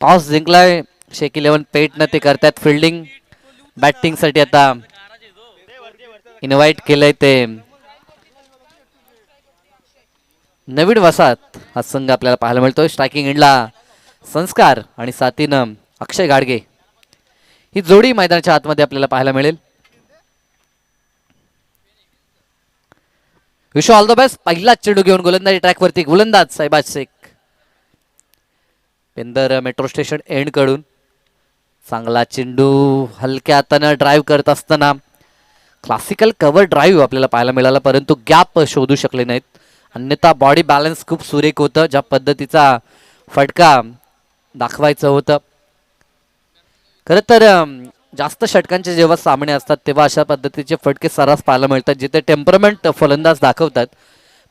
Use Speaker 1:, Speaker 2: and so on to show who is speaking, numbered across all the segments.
Speaker 1: Toss जिंकलाय शेक 11 पेटनं ते करतात fielding batting साठी आता इन्व्हाइट केलंय ते नवीन वसाहत हा संघ आपल्याला पाहायला मिळतोय. स्ट्रायकिंग एंडला संस्कार आणि साथीनं अक्षय गाडगे ही जोडी मैदानाच्या आतमध्ये आपल्याला पाहायला मिळेल. Wish all the best. पहिला चेंडू घेऊन गोलंदाजी ट्रॅकवरती गोलंदाज साईबाज शेख पेंदर मेट्रो स्टेशन एंड कडून चांगला चेंडू हलक्या हाताने ड्राईव्ह करत असताना क्लासिकल कव्हर ड्राईव्ह आपल्याला पाहायला मिळाला परंतु गॅप शोधू शकले नाहीत. अन्यथा बॉडी बॅलन्स खूप सुरेख होतं. ज्या पद्धतीचा फटका दाखवायचं होतं. खरं तर जास्त षटकांचे जेव्हा सामने असतात तेव्हा अशा पद्धतीचे फटके सर्रास पाहायला मिळतात जिथे टेम्परमेंट फलंदाज दाखवतात.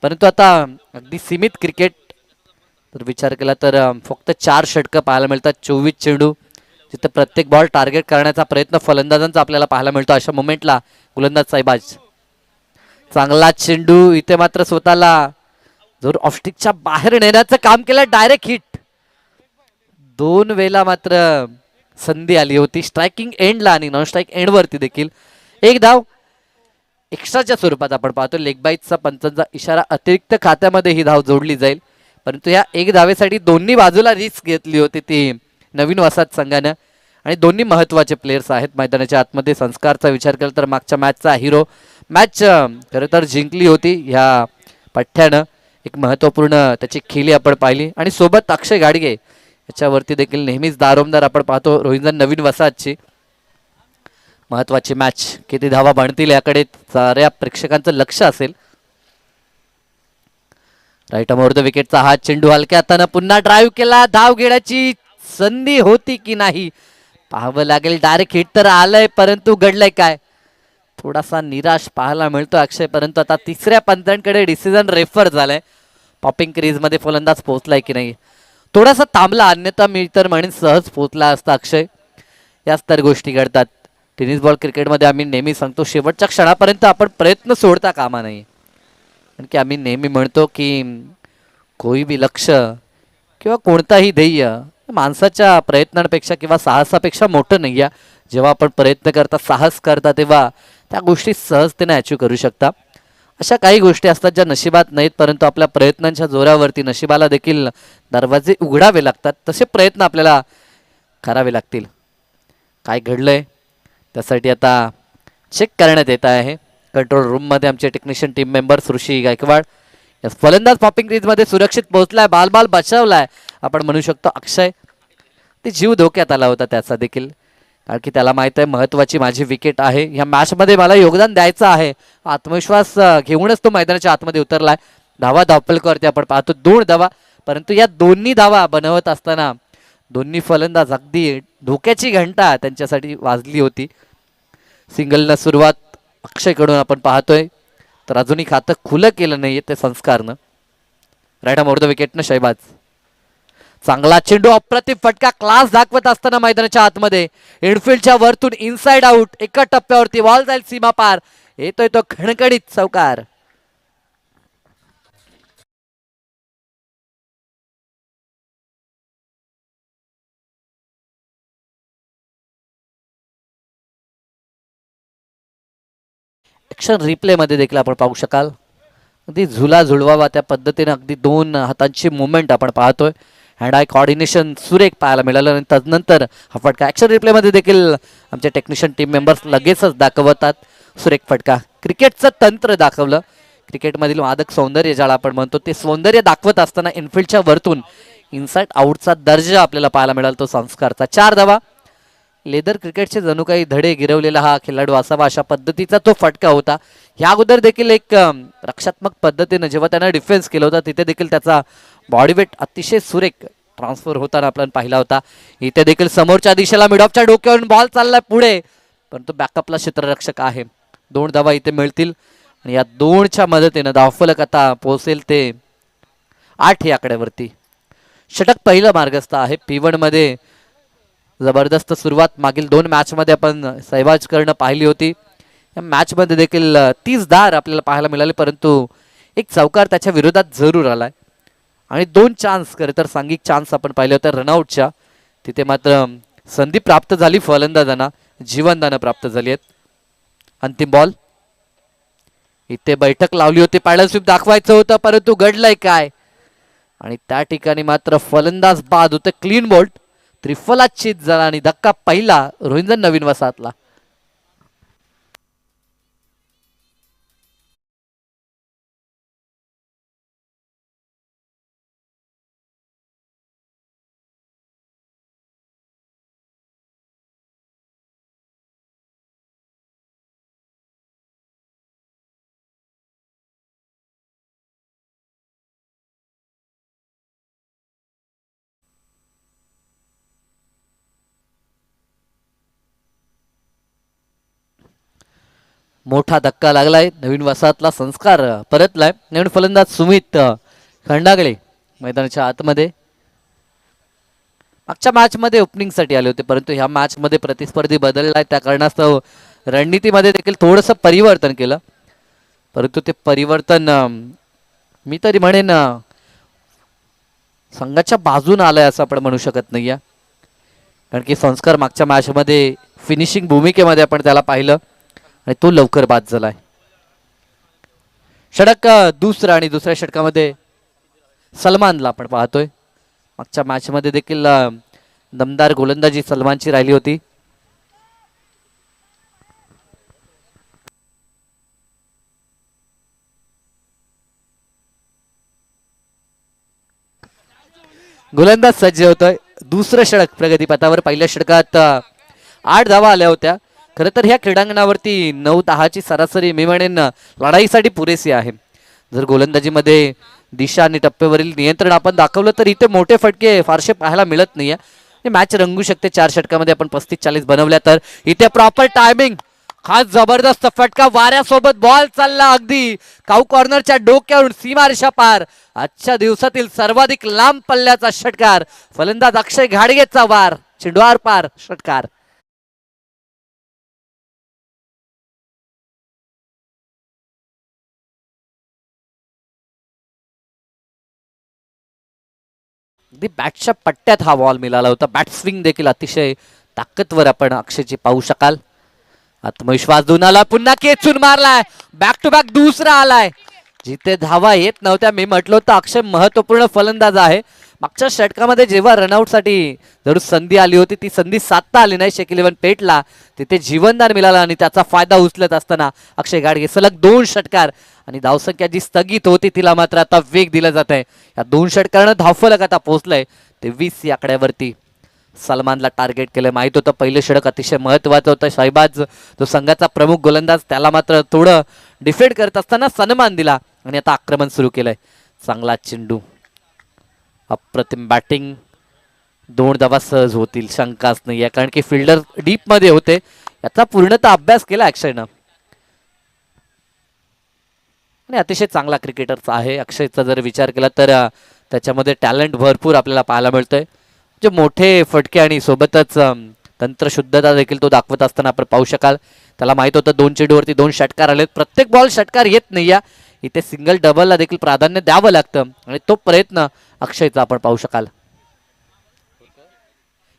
Speaker 1: परंतु आता अगदी सीमित क्रिकेट तर विचार केला तर फक्त 4 षटकं पाहायला मिळतात. 24 चेंडू जिथे प्रत्येक बॉल टार्गेट करण्याचा प्रयत्न फलंदाजांचा आपल्याला पाहायला मिळतो. अशा मोमेंटला गोलंदाज साईबाज चांगला चेंडू इथे मात्र स्वतःला जोर ऑफस्टिकच्या बाहेर नेण्याचं काम केलं. Direct hit. 2 वेळेला मात्र संधी आली होती स्ट्रायकिंग एंडला आणि नॉन स्ट्राईक एंड वरती देखील. एक धाव एक्स्ट्राच्या स्वरूपात आपण पाहतो. लेग बाईटचा पंचांचा इशारा अतिरिक्त खात्यामध्ये ही धाव जोडली जाईल. परंतु या एक धावेसाठी दोन्ही बाजूला रिस्क घेतली होती ती नवीन वसाहत संघानं आणि दोन्ही महत्त्वाचे प्लेयर्स आहेत मैदानाच्या आतमध्ये. संस्कारचा विचार केला तर मागच्या मॅचचा हिरो. मॅच खरं तर जिंकली होती ह्या पठ्ठ्यानं. एक महत्त्वपूर्ण त्याची खेळी आपण पाहिली आणि सोबत अक्षय गाडगे याच्यावरती देखील नेहमीच दारोमदार आपण पाहतो. रोहिंजन नवीन वसाहतची महत्त्वाची मॅच. किती धावा बनतील याकडे साऱ्या प्रेक्षकांचं लक्ष असेल. राईट ओव्हर द विकेटचा हा चेंडू हलक्या हातानं पुन्हा ड्राईव्ह केला. धाव घेण्याची संधी होती की नाही पाहावं लागेल. डायरेक्ट हिट तर आलंय परंतु घडलंय काय थोडासा निराश पाहायला मिळतो अक्षय. परंतु आता तिसऱ्या पंचांकडे डिसिजन रेफर झालाय. पॉपिंग क्रीज मध्ये फलंदाज पोहोचलाय की नाही थोडासा थांबला. अन्यथा मी तर म्हणेन सहज पोहोचला असता अक्षय. याच तर गोष्टी घडतात टेनिस बॉल क्रिकेटमध्ये. आम्ही नेहमी सांगतो शेवटच्या क्षणापर्यंत आपण प्रयत्न सोडता कामा नये. कारण की आम्ही नेहमी म्हणतो की कोई बी लक्ष किंवा कोणताही ध्येय माणसाच्या प्रयत्नांपेक्षा किंवा साहसापेक्षा मोठं नाही आहे. जेव्हा आपण प्रयत्न करता साहस करता तेव्हा त्या गोष्टी सहजतेने अचीव करू शकता. अशा काही गोष्टी असतात ज्या नशिबात नाहीत परंतु आपल्या प्रयत्नांच्या जोरावरती नशिबाला देखील दरवाजे उघडावे लागतात. तसे प्रयत्न आपल्याला करावे लागतील. काय घडलंय त्यासाठी आता चेक करण्यात येत आहे कंट्रोल रूममध्ये. आमचे टेक्निशियन टीम मेंबर्स ऋषी गायकवाड. फलंदाज पॉपिंग क्रीजमध्ये सुरक्षित पोहोचलाय. बाल बचावलाय आपण म्हणू शकतो अक्षय. ते जीव धोक्यात आला होता त्याचा देखील कारण की त्याला माहित आहे महत्त्वाची माझी विकेट आहे. ह्या मॅचमध्ये मला योगदान द्यायचं आहे. आत्मविश्वास घेऊनच तो मैदानाच्या आतमध्ये उतरलाय. धावा धावपलकरती आपण पाहतो 2 धावा. परंतु या दोन्ही धावा बनवत असताना दोन्ही फलंदाज अगदी धोक्याची घंटा त्यांच्यासाठी वाजली होती. सिंगलनं सुरुवात अक्षयकडून आपण पाहतोय तर अजूनही खातं खुलं केलं नाहीये ते संस्कारनं. राईट ओव्हर द विकेटनं शैबाज. चांगला चेंडू अप्रतिम फटका क्लास दाखवत असताना मैदानाच्या आतमध्ये इनफिल्डच्या वरतून इनसाइड आउट. एका टप्प्यावरती बॉल जाईल सीमा पार. येतोय तो खणखणीत चौकार. ॲक्शन रिप्ले मध्ये देखील आपण पाहू शकाल. अगदी झुला झुलवावा त्या पद्धतीने अगदी 2 हातांची मुवमेंट आपण पाहतोय. हँड आय कोऑर्डिनेशन सुरेख पाहायला मिळालं आणि त्यानंतर हा फटका ॲक्शन रिप्लेमध्ये देखील आमचे टेक्निशियन टीम मेंबर्स लगेचच दाखवतात. सुरेख फटका. क्रिकेटचं तंत्र दाखवलं. क्रिकेटमधील मादक सौंदर्य ज्याला आपण म्हणतो ते सौंदर्य दाखवत असताना इनफिल्डच्या वरतून इनसाइड आउटचा दर्जा आपल्याला पाहायला मिळाला तो संस्कारचा. 4 धावा. लेदर क्रिकेटचे जणू काही धडे गिरवलेला हा खेळाडू असावा अशा पद्धतीचा तो फटका होता. ह्या अगोदर देखील एक रक्षात्मक पद्धतीने जेव्हा त्यानं डिफेन्स केला होता तिथे देखील त्याचा बॉडीवेट अतिशय सुरेख ट्रान्सफर होताना आपण पाहिला होता. इथे देखील समोरच्या दिशेला मिडऑफच्या डोक्यावरून बॉल चाललाय पुढे परंतु बॅकअपला क्षेत्ररक्षक आहे. 2 धावा इथे मिळतील आणि या 2च्या मदतीनं धावफलक आता पोहोचेल ते 8 या आकड्यावरती. षटक पहिलं मार्गस्थ आहे. P1 मध्ये जबरदस्त सुरुवात मागील 2 मॅचमध्ये आपण सहवाज करणं पाहिली होती. या मॅचमध्ये देखील 30 धार आपल्याला पाहायला मिळाले परंतु एक चौकार त्याच्या विरोधात जरूर आलाय आणि 2 चान्स खरं तर सांघिक चान्स आपण पाहिले होते रनआउटच्या तिथे मात्र संधी प्राप्त झाली फलंदाजांना, जीवनदानं प्राप्त झाली आहेत. अंतिम बॉल. इथे बैठक लावली होती, पॅडल स्वीप दाखवायचं होतं परंतु घडलंय काय, आणि त्या ठिकाणी मात्र फलंदाज बाद होते. क्लीन बोल्ट, त्रिफलाचीत झाला आणि धक्का पहिला रोहिंजन नवीन वसाहतला. मोठा धक्का लागलाय, नवीन वसाहतला संस्कार परतलाय. नवीन फलंदाज सुमित खंडागळे मैदानाच्या आतमध्ये. मागच्या मॅच मध्ये ओपनिंग साठी आले होते परंतु ह्या मॅच मध्ये प्रतिस्पर्धी बदललाय, त्या कारणास्तव रणनीतीमध्ये देखील थोडंसं परिवर्तन केलं. परंतु ते परिवर्तन मी तरी म्हणेन संघाच्या बाजून आलंय असं आपण म्हणू शकत नाहीये, कारण की संस्कार मागच्या मॅच मध्ये फिनिशिंग भूमिकेमध्ये आपण त्याला पाहिलं आणि तो लवकर बाद झालाय. षटक दुसरा, आणि दुसऱ्या षटकामध्ये सलमानला आपण पाहतोय. मागच्या मॅच मध्ये देखील दमदार गोलंदाजी सलमानची राहिली होती. गोलंदाज सज्ज होतोय. दुसरं षटक प्रगतीपथावर. पहिल्या षटकात 8 धावा आल्या होत्या. खरं तर ह्या क्रीडांगणावरती 9-10ची सरासरी मी म्हणेन लढाईसाठी पुरेसी आहे. जर गोलंदाजीमध्ये दिशा आणि टप्प्यावरील नियंत्रण आपण दाखवलं तर इथे मोठे फटके फारसे पाहायला मिळत नाहीये. मॅच रंगू शकते. 4 षटकामध्ये आपण 35-40 बनवल्या तर. इथे प्रॉपर टायमिंग, खास जबरदस्त फटका, वाऱ्यासोबत बॉल चालला अगदी काऊ कॉर्नरच्या डोक्यावरून सीमारेषा पार. आजच्या दिवसातील सर्वाधिक लांब पल्ल्याचा षटकार, फलंदाज अक्षय घाडगेचा वार, चेंडूआर पार षटकार. अगदी बॅटच्या पट्ट्यात हा बॉल मिळाला होता. बॅट स्विंग देखील अतिशय ताकदवर आपण अक्षयची पाहू शकाल. आत्मविश्वास दुनाला, पुन्हा केचून मारलाय. बॅक टू बॅक दुसरा आलाय. जिथे धावा येत नव्हत्या, मी म्हटलं होतं अक्षय महत्वपूर्ण फलंदाज आहे. मागच्या षटकामध्ये जेव्हा रनआउट साठी जरूर संधी आली होती, ती संधी साधता आली नाही. शेक 11 पेटला, तिथे जीवनदान मिळाला आणि त्याचा फायदा उचलत असताना अक्षय घाडगे सलग 2 षटकार, आणि धावसंख्या जी स्थगित होती तिला मात्र आता वेग दिला जात आहे. या 2 षटकारानं धावफलक आता पोहोचलंय 23 या आकड्यावरती. सलमानला टार्गेट केलं. माहित होतं पहिलं षटक अतिशय महत्वाचं होतं. शहबाज जो संघाचा प्रमुख गोलंदाज, त्याला मात्र थोडं डिफेंड करत असताना सन्मान दिला आणि आता आक्रमण सुरू केलंय. चांगला चेंडू, अप्रतिम बॅटिंग. 2 धावा सहज होतील, शंकाच नाही, कारण की फिल्डर डीप मध्ये होते. याचा पूर्णतः अभ्यास केला अक्षयनं आणि अतिशय चांगला क्रिकेटरचा आहे. अक्षयचा जर विचार केला तर त्याच्यामध्ये टॅलेंट भरपूर आपल्याला पाहायला मिळतोय. जे मोठे फटके आणि सोबतच तंत्रशुद्धता देखील तो दाखवत असताना आपण पाहू शकाल. त्याला माहित होतं 2 चेंडूवरती 2 षटकार आलेत. प्रत्येक बॉल षटकार येत नाही या, इथे सिंगल डबलला देखील प्राधान्य द्यावं लागतं आणि तो प्रयत्न अक्षयचा आपण पाहू शकाल.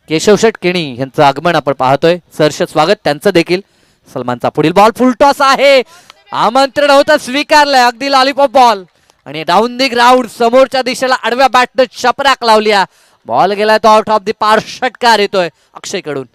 Speaker 1: केशव शेट केणी यांचं आगमन आपण पाहतोय. सहर्ष स्वागत त्यांचं देखील. सलमानचा पुढील बॉल फुलटॉस आहे. आमंत्रण होतं, स्वीकारलंय. अगदी लॉलीपॉप बॉल आणि डाऊन दी ग्राउंड, समोरच्या दिशेला आडव्या बॅटनं चपराक लावल्या. बॉल गेलाय तो आउट ऑफ दी पार. षटकार येतोय अक्षय कडून.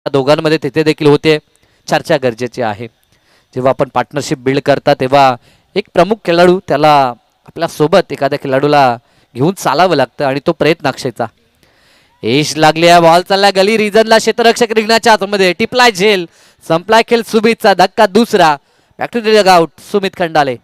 Speaker 1: दोघांमध्ये तिथे देखील होते. चर्चा गरजेची आहे. जेव्हा आपण पार्टनरशिप बिल्ड करता तेव्हा एक प्रमुख खेळाडू त्याला आपल्या सोबत एखाद्या खेळाडूला घेऊन चालावं लागतं आणि तो प्रयत्न अक्षयचा. एश लागली आहे. बॉल चालला गली रिजनला. क्षेत्ररक्षक रिंगणाच्या आतमध्ये टिपलाय झेल. संपलाय खेळ. सुमितचा धक्का दुसरा. Back to the dugout. Sumit Khandale.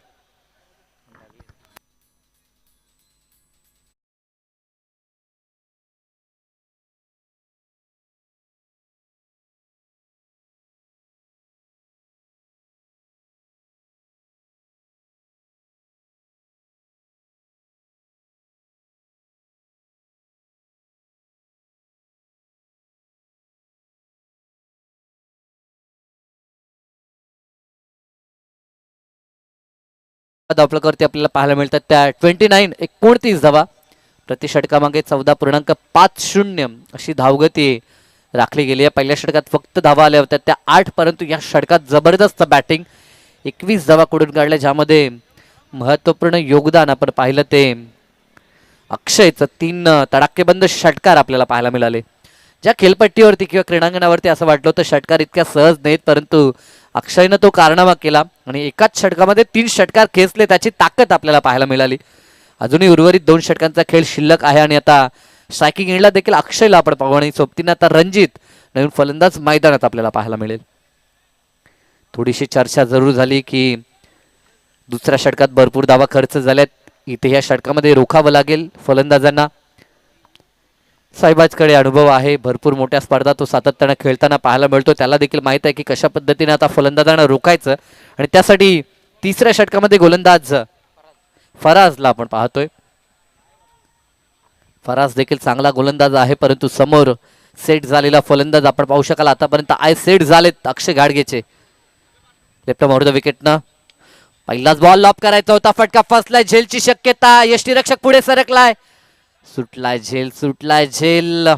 Speaker 1: धावफलकावरती आपल्याला पाहायला मिळतात त्या 29 धावा. प्रति षटकामागे 14.50 अशी धावगती राखली गेली आहे. पहिल्या षटकात फक्त धावा आल्या होत्या त्या 8, परंतु या षटकात जबरदस्त बॅटिंग. 21 धावा कुठून काढल्या, ज्यामध्ये महत्वपूर्ण योगदान आपण पाहिलं ते अक्षयचं 3 तडाखेबंद षटकार आपल्याला पाहायला मिळाले. ज्या खेळपट्टीवरती किंवा क्रीडांगणावरती असं वाटलं होतं षटकार इतक्या सहज नाहीत, परंतु अक्षयनं तो कारनामा केला आणि एकाच षटकामध्ये 3 षटकार खेचले. त्याची ताकद आपल्याला पाहायला मिळाली. अजूनही उर्वरित 2 षटकांचा खेळ शिल्लक आहे आणि आता स्ट्रायकिंग एंडला देखील अक्षयला आपण पाहू आणि सोबतीनं आता रणजित नवीन फलंदाज मैदानात आपल्याला पाहायला मिळेल. थोडीशी चर्चा जरूर झाली की दुसऱ्या षटकात भरपूर धावा खर्च झाल्यात. इथे या षटकामध्ये रोखावं लागेल फलंदाजांना. साईबाजकडे अनुभव आहे. भरपूर मोठ्या स्पर्धा तो सातत्यानं खेळताना पाहायला मिळतो. त्याला देखील माहित आहे की कशा पद्धतीने आता फलंदाजांना रोखायचं आणि त्यासाठी तिसऱ्या षटकामध्ये गोलंदाज फराजला आपण पाहतोय. फराज देखील चांगला गोलंदाज आहे, परंतु समोर सेट झालेला फलंदाज आपण पाहू शकाल. आतापर्यंत सेट झालेत अक्षय घाडगेचे. लेफ्ट मोर द विकेटनं पहिलाच बॉल लॉप करायचा होता. फटका फसलाय. झेलची शक्यता. यष्टीरक्षक पुढे सरकलाय. सुटलाय झेल. सुटलाय झेल.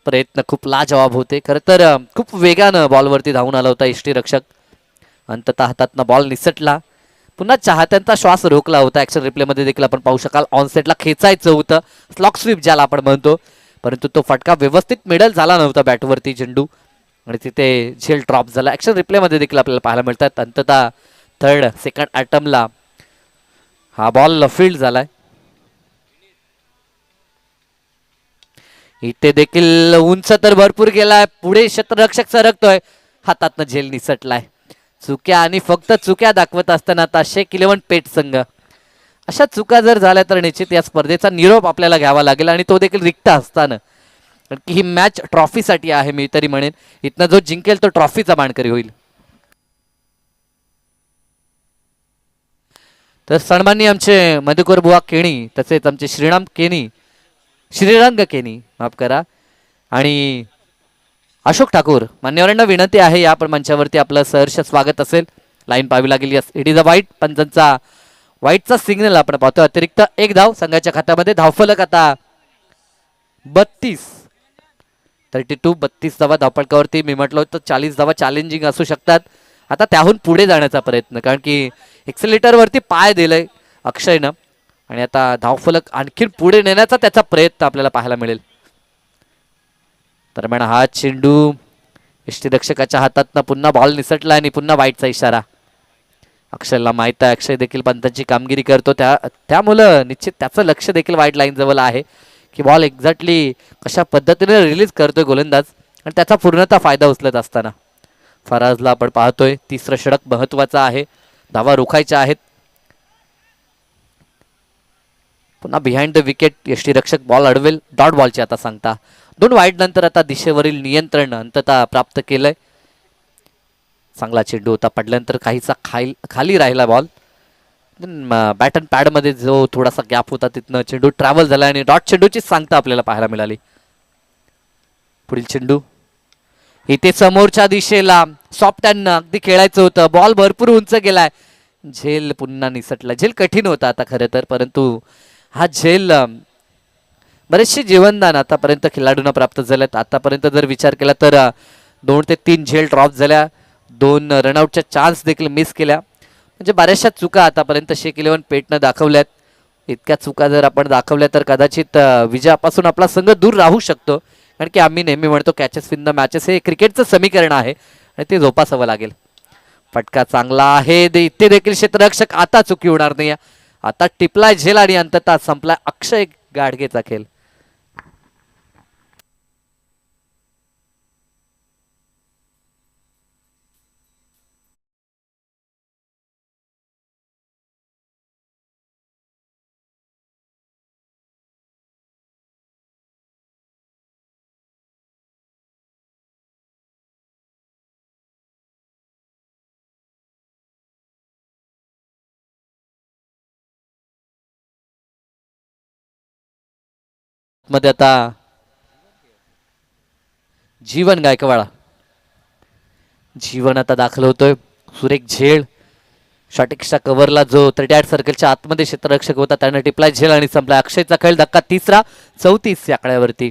Speaker 1: प्रयत्न खूप लाजवाब होते. खरं तर खूप वेगानं बॉलवरती धावून आला होता यष्टीरक्षक. अंततः हातातनं बॉल निसटला. पुन्हा चाहत्यांचा श्वास रोखला होता. ऍक्शन रिप्लेमध्ये देखील आपण पाहू शकाल. ऑनसेटला खेचायचं होतं, स्लॉक स्वीप ज्याला आपण म्हणतो, परंतु तो फटका व्यवस्थित मिडल झाला नव्हता बॅटवरती चेंडू आणि तिथे झेल ड्रॉप झाला. ऍक्शन रिप्लेमध्ये देखील आपल्याला पाहायला मिळतात. अंततः सेकंड अटेम्प्टला हा बॉल फील्ड झालाय. इथे देखील उंच तर भरपूर गेलाय. पुढे क्षेत्ररक्षक सरकतोय. हातातनं झेल निसटलाय. चुक्या आणि फक्त चुक्या दाखवत असताना आता शेख 11 पेट संघ. अशा चुका जर झाल्या तर निश्चित या स्पर्धेचा निरोप आपल्याला घ्यावा लागेल आणि तो देखील रिक्त असताना. कारण की ही मॅच ट्रॉफीसाठी आहे. मी तरी म्हणेन इथनं जो जिंकेल तो ट्रॉफीचा मानकरी होईल. तर सन्माननीय आमचे मधुकर बुवा केणी, तसेच आमचे श्रीरंग केनी माफ करा, आणि अशोक ठाकूर मान्यवरांना विनंती आहे या पण मंचावरती आपलं सहर्ष स्वागत असेल. लाईन पाहावी लागेल. यस, इट इज अ वाईट. पंचांचा वाईटचा सिग्नल आपण पाहतो. अतिरिक्त 1 धाव संघाच्या खात्यामध्ये. धावफलक आता 32 धावा धावफलकावरती. मी म्हटलं होतं 40 धावा चॅलेंजिंग असू शकतात. आता त्याहून पुढे जाण्याचा प्रयत्न, कारण की एक्सेलेटरवरती पाय दिलंय अक्षयनं आणि आता धावफलक आणखीन पुढे नेण्याचा त्याचा प्रयत्न आपल्याला पाहायला मिळेल. दरम्यान हा चेंडू यष्टीरक्षकाच्या हातातनं पुन्हा बॉल निसटला आणि पुन्हा वाईटचा इशारा. अक्षयला माहित आहे अक्षय देखील पंतांची कामगिरी करतो, त्यामुळं निश्चित त्याचं लक्ष देखील वाईट लाईन जवळ आहे की बॉल एक्झॅक्टली कशा पद्धतीने रिलीज करतोय गोलंदाज आणि त्याचा पूर्णतः फायदा उचलत असताना. फराजला आपण पाहतोय. तिसरं षटक महत्वाचं आहे. धावा रोखायच्या आहेत. पुन्हा बिहाइंड द विकेट यष्टीरक्षक बॉल अडवेल. डॉट बॉलची आता सांगता. 2 वाईड नंतर आता दिशेवरील नियंत्रण अंततः प्राप्त केलंय. चांगला चेंडू होता. पडल्यानंतर काहीसा खाली राहिला बॉल. बॅट अँड पॅडमध्ये जो थोडासा गॅप होता तिथनं चेंडू ट्रॅव्हल झाला आणि डॉट चेंडूची सांगता आपल्याला पाहायला मिळाली. पुढील चेंडू इथे समोरच्या दिशेला सॉफ्ट हँड अगदी खेळायचं होतं. बॉल भरपूर उंच गेलाय. झेल पुन्हा निसटला. झेल कठीण होता आता खरं तर, परंतु हा झेल बरेचसे जीवनदान आतापर्यंत खेळाडूंना प्राप्त झाल्यात. आतापर्यंत जर विचार केला तर 2 ते 3 झेल ड्रॉप झाल्या. 2 रनआउटच्या चान्स देखील मिस केल्या. म्हणजे बऱ्याचशा चुका आतापर्यंत शेख 11 पेटनं दाखवल्यात. इतक्या चुका जर आपण दाखवल्या तर कदाचित विजयापासून आपला संघ दूर राहू शकतो. कारण की आम्ही नेहमी म्हणतो कॅचेस विन द मॅचेस हे क्रिकेटचं समीकरण आहे आणि ते जोपासावं लागेल. फटका चांगला आहे इथे देखील क्षेत्ररक्षक, आता चुकी होणार नाही. आता टिपलाय झेल आणि अंततः संपलाय अक्षय गाडगेचा खेळ. मध्ये आता जीवन गायकवाड, जीवन आता दाखल होतोय. सुरेख झेल शॉटिक्सच्या कव्हरला जो 38 सर्कलच्या आतमध्ये क्षेत्ररक्षक होता त्याने टिपलाय झेल आणि संपला अक्षयचा खेळ. धक्का तिसरा, 34 या आकड्यावरती.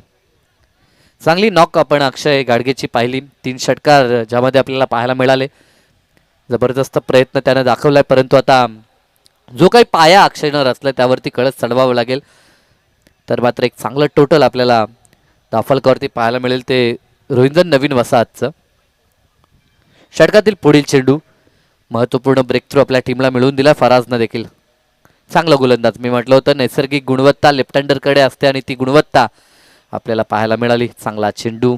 Speaker 1: चांगली नॉक आपण अक्षय गाडगेची पाहिली. 3 षटकार ज्यामध्ये आपल्याला पाहायला मिळाले. जबरदस्त प्रयत्न त्याने दाखवलाय, परंतु आता जो काही पाया अक्षयनं रचलाय त्यावरती कळस चढवावं लागेल. तर मात्र एक चांगलं टोटल आपल्याला दाफलकावरती पाहायला मिळेल ते रोहिंदन नवीन वसाहतचं. षटकातील पुढील चेंडू महत्त्वपूर्ण ब्रेक थ्रू आपल्या टीमला मिळवून दिला फराजनं देखील. चांगला गोलंदाज, मी म्हटलं होतं नैसर्गिक गुणवत्ता लेफ्ट हँडरकडे असते आणि ती गुणवत्ता आपल्याला पाहायला मिळाली. चांगला चेंडू,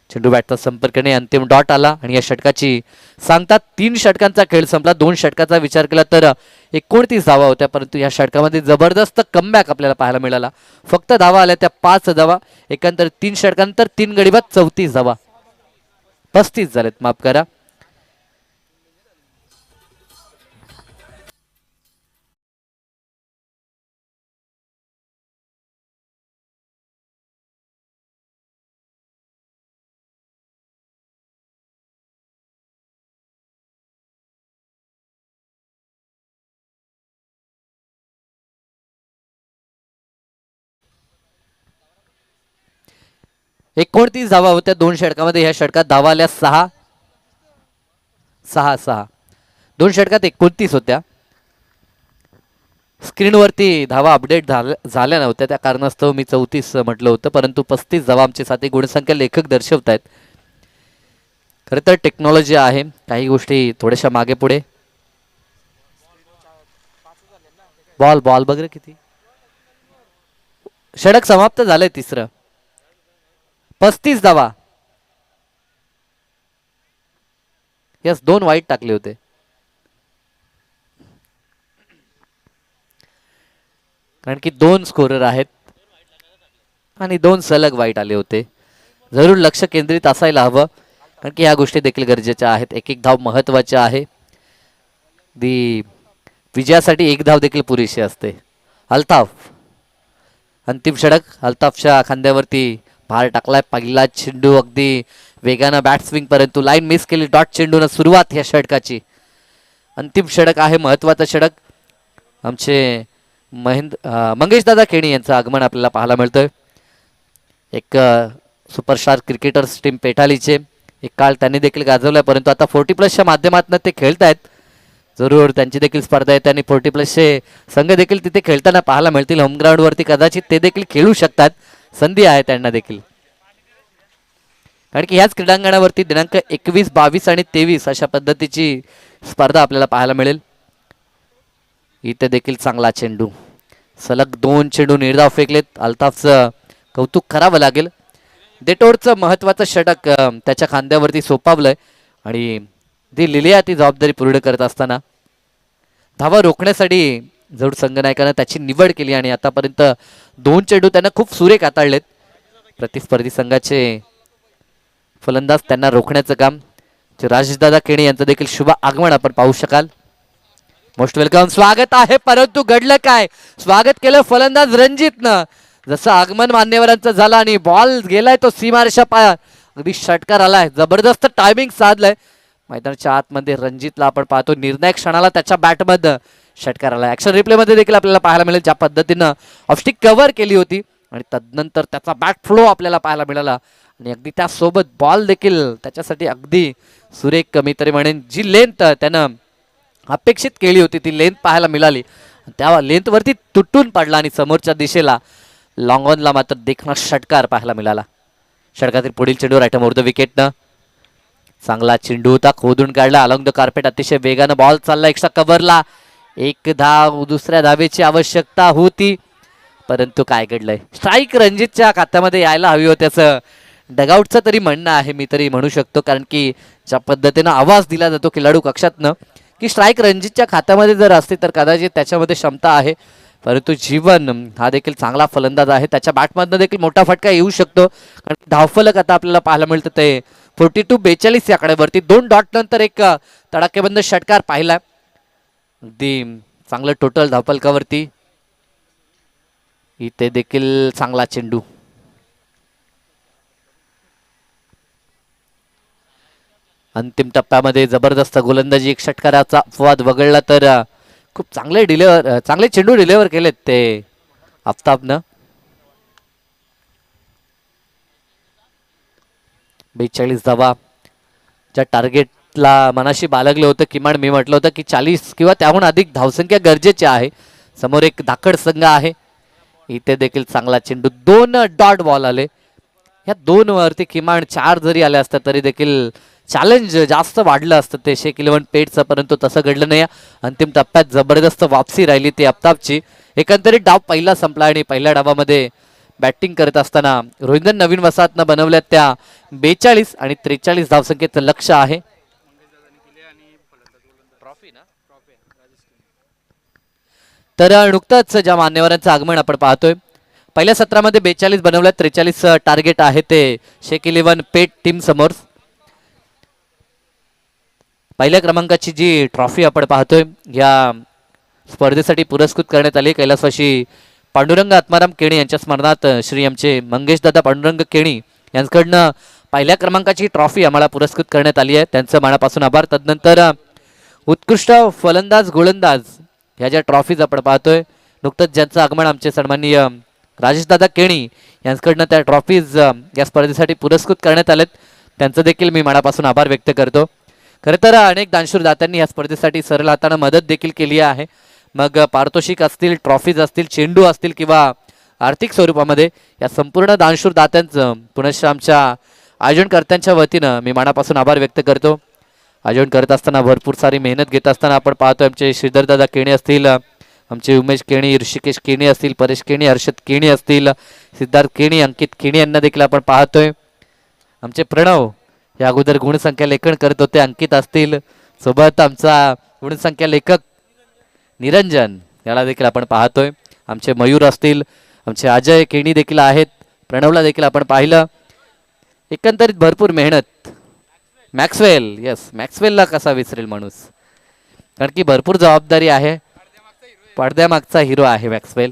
Speaker 1: चेंडू बॅटचा संपर्क नाही, अंतिम डॉट आला आणि या षटकाची सांगतात 3 षटकांचा खेळ संपला. 2 षटकाचा विचार केला तर 29 धावा होत्या, परंतु या षटकामध्ये जबरदस्त कमबॅक आपल्याला पाहायला मिळाला. फक्त धावा आल्या त्या 5 धावा, एकंदर 3 षटकांतर 3 गडी बाद 34 धावा, 35 झालेत, माफ करा. एकोणतीस धावा होत्या 2 षटकामध्ये. ह्या षटकात धावा आल्या 6 6 6. 2 षटकात 29 होत्या. स्क्रीनवरती धावा अपडेट झाल्या नव्हत्या, त्या कारणास्तव मी 34 म्हटलं होतं, परंतु 35 धावा आमचे साथी गुणसंख्या लेखक दर्शवत आहेत. खरं तर टेक्नॉलॉजी आहे, काही गोष्टी थोड्याशा मागे पुढे. बॉल बॉल बघ रे किती. षटक समाप्त झालंय तिसरं. 35 धावा. यस, 2 वाईट टाकले होते. कारण की 2 स्कोरर आहेत आणि 2 सलग वाईट आले होते. जरूर लक्ष केंद्रित असायला हवं, कारण की ह्या गोष्टी देखील गरजेच्या आहेत. एक एक धाव महत्वाची आहे. विजयासाठी 1 धाव देखील पुरेशी असते. अल्ताफ, अंतिम षटक. अल्ताफच्या खांद्यावरती भार टाकलाय. पहिला चेंडू अगदी वेगानं बॅट स्विंग, परंतु लाईन मिस केली. डॉट चेंडून सुरुवात ह्या षटकाची. अंतिम षटक आहे, महत्वाचं षटक. आमचे मंगेश दादा केणी यांचं आगमन आपल्याला पाहायला मिळतंय. एक सुपरस्टार क्रिकेटर्स टीम पेटालीचे एक काळ त्यांनी देखील गाजवलाय, परंतु आता 40+ माध्यमातून ते खेळतायत. जरूर त्यांची देखील स्पर्धा आहे आणि 40+ संघ देखील तिथे खेळताना पाहायला मिळतील. होम ग्राउंडवरती कदाचित ते देखील खेळू शकतात, संधी आहे त्यांना देखील. कारण की ह्याच क्रीडांगणावरती दिनांक 21, 22 आणि 23 अशा पद्धतीची स्पर्धा आपल्याला पाहायला मिळेल. इथे देखील चांगला चेंडू, सलग 2 चेंडू निर्धाव फेकलेत. अल्ताफचं कौतुक करावं लागेल. देटोडचं महत्वाचं षटक त्याच्या खांद्यावरती सोपावलंय आणि ती लिलिया ती जबाबदारी पूर्ण करत असताना धावा रोखण्यासाठी जरूर संघनायकानं त्याची निवड केली आणि आतापर्यंत 2 चेंडू त्यांना खूप सुरेख हाताळलेत. प्रतिस्पर्धी संघाचे फलंदाज त्यांना रोखण्याचं काम राजेशदादा केणी यांचं देखील शुभ आगमन आपण पाहू शकाल. मोस्ट वेलकम, स्वागत आहे. परंतु घडलं काय, स्वागत केलं फलंदाज रणजितनं. जसं आगमन मान्यवरांचं झालं आणि बॉल गेलाय तो सीमारेषा पार, अगदी षटकार आलाय. जबरदस्त टायमिंग साधलंय. मैदानाच्या आतमध्ये रणजितला आपण पाहतो, निर्णायक क्षणाला त्याच्या बॅटमध्ये षटकार आलाय. ऍक्शन रिप्ले मध्ये देखील आपल्याला पाहायला मिळेल ज्या पद्धतीनं ऑफस्टिक कव्हर केली होती आणि तदनंतर त्याचा बॅट फ्लो आपल्याला पाहायला मिळाला आणि अगदी त्यासोबत बॉल देखील त्याच्यासाठी अगदी सुरेख, कमी तरी म्हणेन जी लेंथ त्यानं अपेक्षित केली होती ती लेंथ पाहायला मिळाली. त्या लेंथवरती तुटून पडला आणि समोरच्या दिशेला लॉंग ऑनला मात्र देखणा षटकार पाहायला मिळाला. षटकातील पुढील चेंडू राईट मोर द विकेटनं चांगला चेंडू होता, खोदून काढला अलॉंग द कार्पेट, अतिशय वेगानं बॉल चालला एक्स्ट्रा कव्हरला. एक धाव, दुसऱ्या धावेची आवश्यकता होती परंतु काय घडलंय, स्ट्राईक रणजितच्या खात्यामध्ये यायला हवी होती असं डगआउटचं तरी म्हणणं आहे, मी तरी म्हणू शकतो. कारण की ज्या पद्धतीनं आवाज दिला जातो खेळाडू कक्षातनं की स्ट्राईक रणजितच्या खात्यामध्ये जर असते तर कदाचित त्याच्यामध्ये क्षमता आहे. परंतु जीवन हा देखील चांगला फलंदाज आहे, त्याच्या बॅटमधनं देखील मोठा फटका येऊ शकतो. कारण धावफलक आता आपल्याला पाहायला मिळतं ते 42-42 या आकड्यावरती. 2 डॉट नंतर एक तडाखेबंद षटकार पाहिला, अगदी चांगलं टोटल धावफलकावरती. इथे देखील चांगला चेंडू, अंतिम टप्प्यामध्ये जबरदस्त गोलंदाजी, एक षटकाराचा अपवाद वगळला तर खूप चांगले चेंडू डिलिव्हर केलेत ते आफताबनं. 42 धावा ज्या टार्गेटला मनाशी बाळगले होतं, किमान मी म्हटलं होतं की 40 किंवा त्याहून अधिक धावसंख्या गरजेची आहे. समोर एक धाकड संघ आहे. इथे देखील चांगला चेंडू, 2 डॉट बॉल आले. या 2 वरती किमान 4 जरी आले असतात तरी देखील चॅलेंज जास्त वाढलं असतं ते शेख इलेव्हन पेठचं, परंतु तसं घडलं नाही. अंतिम टप्प्यात जबरदस्त वापसी राहिली ती आफताबची. एकंदरीत डाव पहिला संपला आणि पहिल्या डावामध्ये बॅटिंग करत असताना रोहिंदर नवीन वसाहतनं बनवल्यात त्या 42 आणि 43 धावसंख्येचं लक्ष आहे. तर नुकतंच ज्या मान्यवरांचं आगमन आपण पाहतोय, पहिल्या सत्रामध्ये 42 बनवल्यात, 43 टार्गेट आहे ते शेख इलेव्हन पेठ टीम समोर. पहिल्या क्रमांकाची जी ट्रॉफी आपण पाहतोय या स्पर्धेसाठी पुरस्कृत करण्यात आली. कैलासवासी पांडुरंग आत्माराम केणी यांच्या स्मरणार्थ श्री आमचे मंगेश दादा पांडुरंग केणी यांच्याकडनं पहिल्या क्रमांकाची ट्रॉफी आम्हाला पुरस्कृत करण्यात आली आहे, त्यांचं मनापासून आभार. तदनंतर उत्कृष्ट फलंदाज गोलंदाज ह्या ज्या ट्रॉफीज आपण पाहतोय, नुकतंच ज्यांचं आगमन आमचे सन्माननीय राजेशदादा केणी यांच्याकडनं त्या ट्रॉफीज या स्पर्धेसाठी पुरस्कृत करण्यात आलेत, त्यांचं देखील मी मनापासून आभार व्यक्त करतो. खरं तर अनेक दानशूर दात्यांनी या स्पर्धेसाठी सरळ हाताने मदत देखील केली आहे. मग पारितोषिक असतील, ट्रॉफीज असतील, चेंडू असतील किंवा आर्थिक स्वरूपामध्ये, या संपूर्ण दानशूर दात्यांचं पुनश्च आमच्या आयोजनकर्त्यांच्या वतीनं मी मनापासून आभार व्यक्त करतो. आयोजन करत असताना भरपूर सारी मेहनत घेत असताना आपण पाहतो आमचे श्रीधरदादा केणी असतील, आमचे उमेश केणी, ऋषिकेश केणी असतील, परेश केणी, हर्षद केणी असतील, सिद्धार्थ केणी, अंकित केणी यांना देखील आपण पाहतोय. आमचे प्रणव या अगोदर गुणसंख्या लेखन करत होते, अंकित असतील, सोबत आमचा गुणसंख्या लेखक निरंजन याला देखील आपण पाहतोय. आमचे मयूर असतील, आमचे अजय केणी देखील आहेत, प्रणवला देखील आपण पाहिलं. एकंदरीत भरपूर मेहनत. मॅक्सवेल, यस, मॅक्सवेलला कसा विसरेल माणूस, कारण की भरपूर जबाबदारी आहे, पडद्यामागचा हिरो आहे मॅक्सवेल.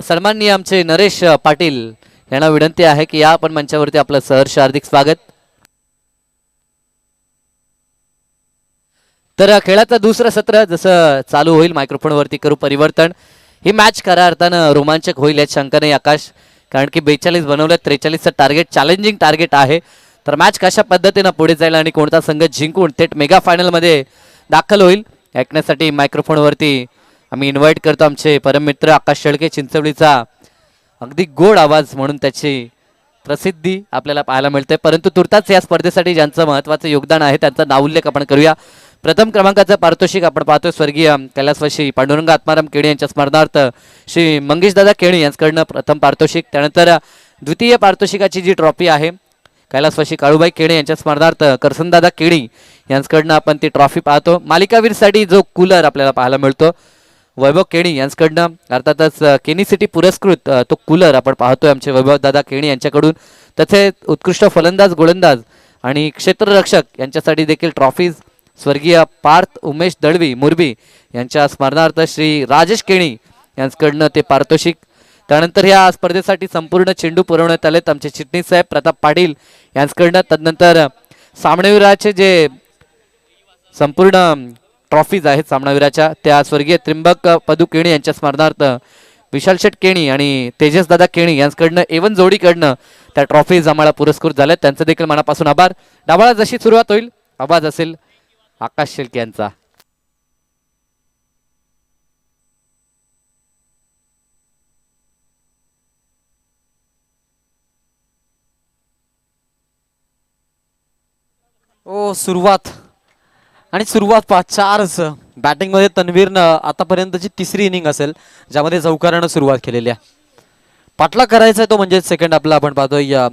Speaker 1: सन्माननीय आमचे नरेश पाटील यांना विनंती आहे की या आपण मंचावरती आपलं सहर्ष हार्दिक स्वागत. तर खेळाचं दुसरं सत्र जसं चालू होईल मायक्रोफोनवरती करू परिवर्तन. ही मॅच खऱ्या अर्थानं रोमांचक होईल याची शंका नाही आकाश, कारण की 42 बनवलं, 43चं टार्गेट चॅलेंजिंग टार्गेट आहे. तर मॅच कशा पद्धतीनं पुढे जाईल आणि कोणता संघ जिंकून थेट मेगा फायनलमध्ये दाखल होईल ऐकण्यासाठी मायक्रोफोनवरती आम्ही इन्व्हाइट करतो आमचे परममित्र आकाश शेळके, चिंचवलीचा अगदी गोड आवाज म्हणून त्याची प्रसिद्धी आपल्याला पाहायला मिळते. परंतु तुर्तास या स्पर्धेसाठी ज्यांचं महत्त्वाचं योगदान आहे त्यांचा नाव उल्लेख आपण करूया. प्रथम क्रमांकाचं पारितोषिक आपण पाहतोय स्वर्गीय कैलासवासी पांडुरंग आत्माराम केणी यांच्या स्मरणार्थ श्री मंगेशदादा केणी यांच्याकडनं प्रथम पारितोषिक. त्यानंतर द्वितीय पारितोषिकाची जी ट्रॉफी आहे कैलासवासी काळूबाई केणी यांच्या स्मरणार्थ करसनदादा केणी यांच्याकडनं आपण ती ट्रॉफी पाहतो. मालिकावीरसाठी जो कूलर आपल्याला पाहायला मिळतो वैभव केणी यांच्याकडनं, अर्थातच केनी सिटी पुरस्कृत तो कूलर आपण पाहतोय आमचे वैभवदादा केणी यांच्याकडून. तसेच उत्कृष्ट फलंदाज गोलंदाज आणि क्षेत्ररक्षक यांच्यासाठी देखील ट्रॉफीज स्वर्गीय पार्थ उमेश दळवी मुरबी यांच्या स्मरणार्थ श्री राजेश केणी यांच्याकडनं ते पारितोषिक. त्यानंतर या स्पर्धेसाठी संपूर्ण चेंडू पुरवण्यात आलेत आमचे चिटणीस साहेब प्रताप पाटील यांच्याकडनं. तदनंतर सामनावीराचे जे संपूर्ण ट्रॉफीज आहेत सामनावीराच्या त्या स्वर्गीय त्रिंबक पदू केणी यांच्या स्मरणार्थ विशाल शेठ केणी आणि तेजसदादा केणी यांच्याकडनं एवन जोडीकडनं त्या ट्रॉफीज आम्हाला पुरस्कृत झाल्यात. त्यांचं देखील मनापासून आभार. डावाळा जशी सुरुवात होईल आवाज असेल आकाश शेळके यांचा.
Speaker 2: ओ सुरुवात आणि सुरुवात पहा 4च बॅटिंगमध्ये तन्वीरनं आतापर्यंतची तिसरी इनिंग असेल ज्यामध्ये चौकारानं सुरुवात केलेली आहे. पाटला करायचा आहे तो म्हणजे सेकंड आपला आपण पाहतोय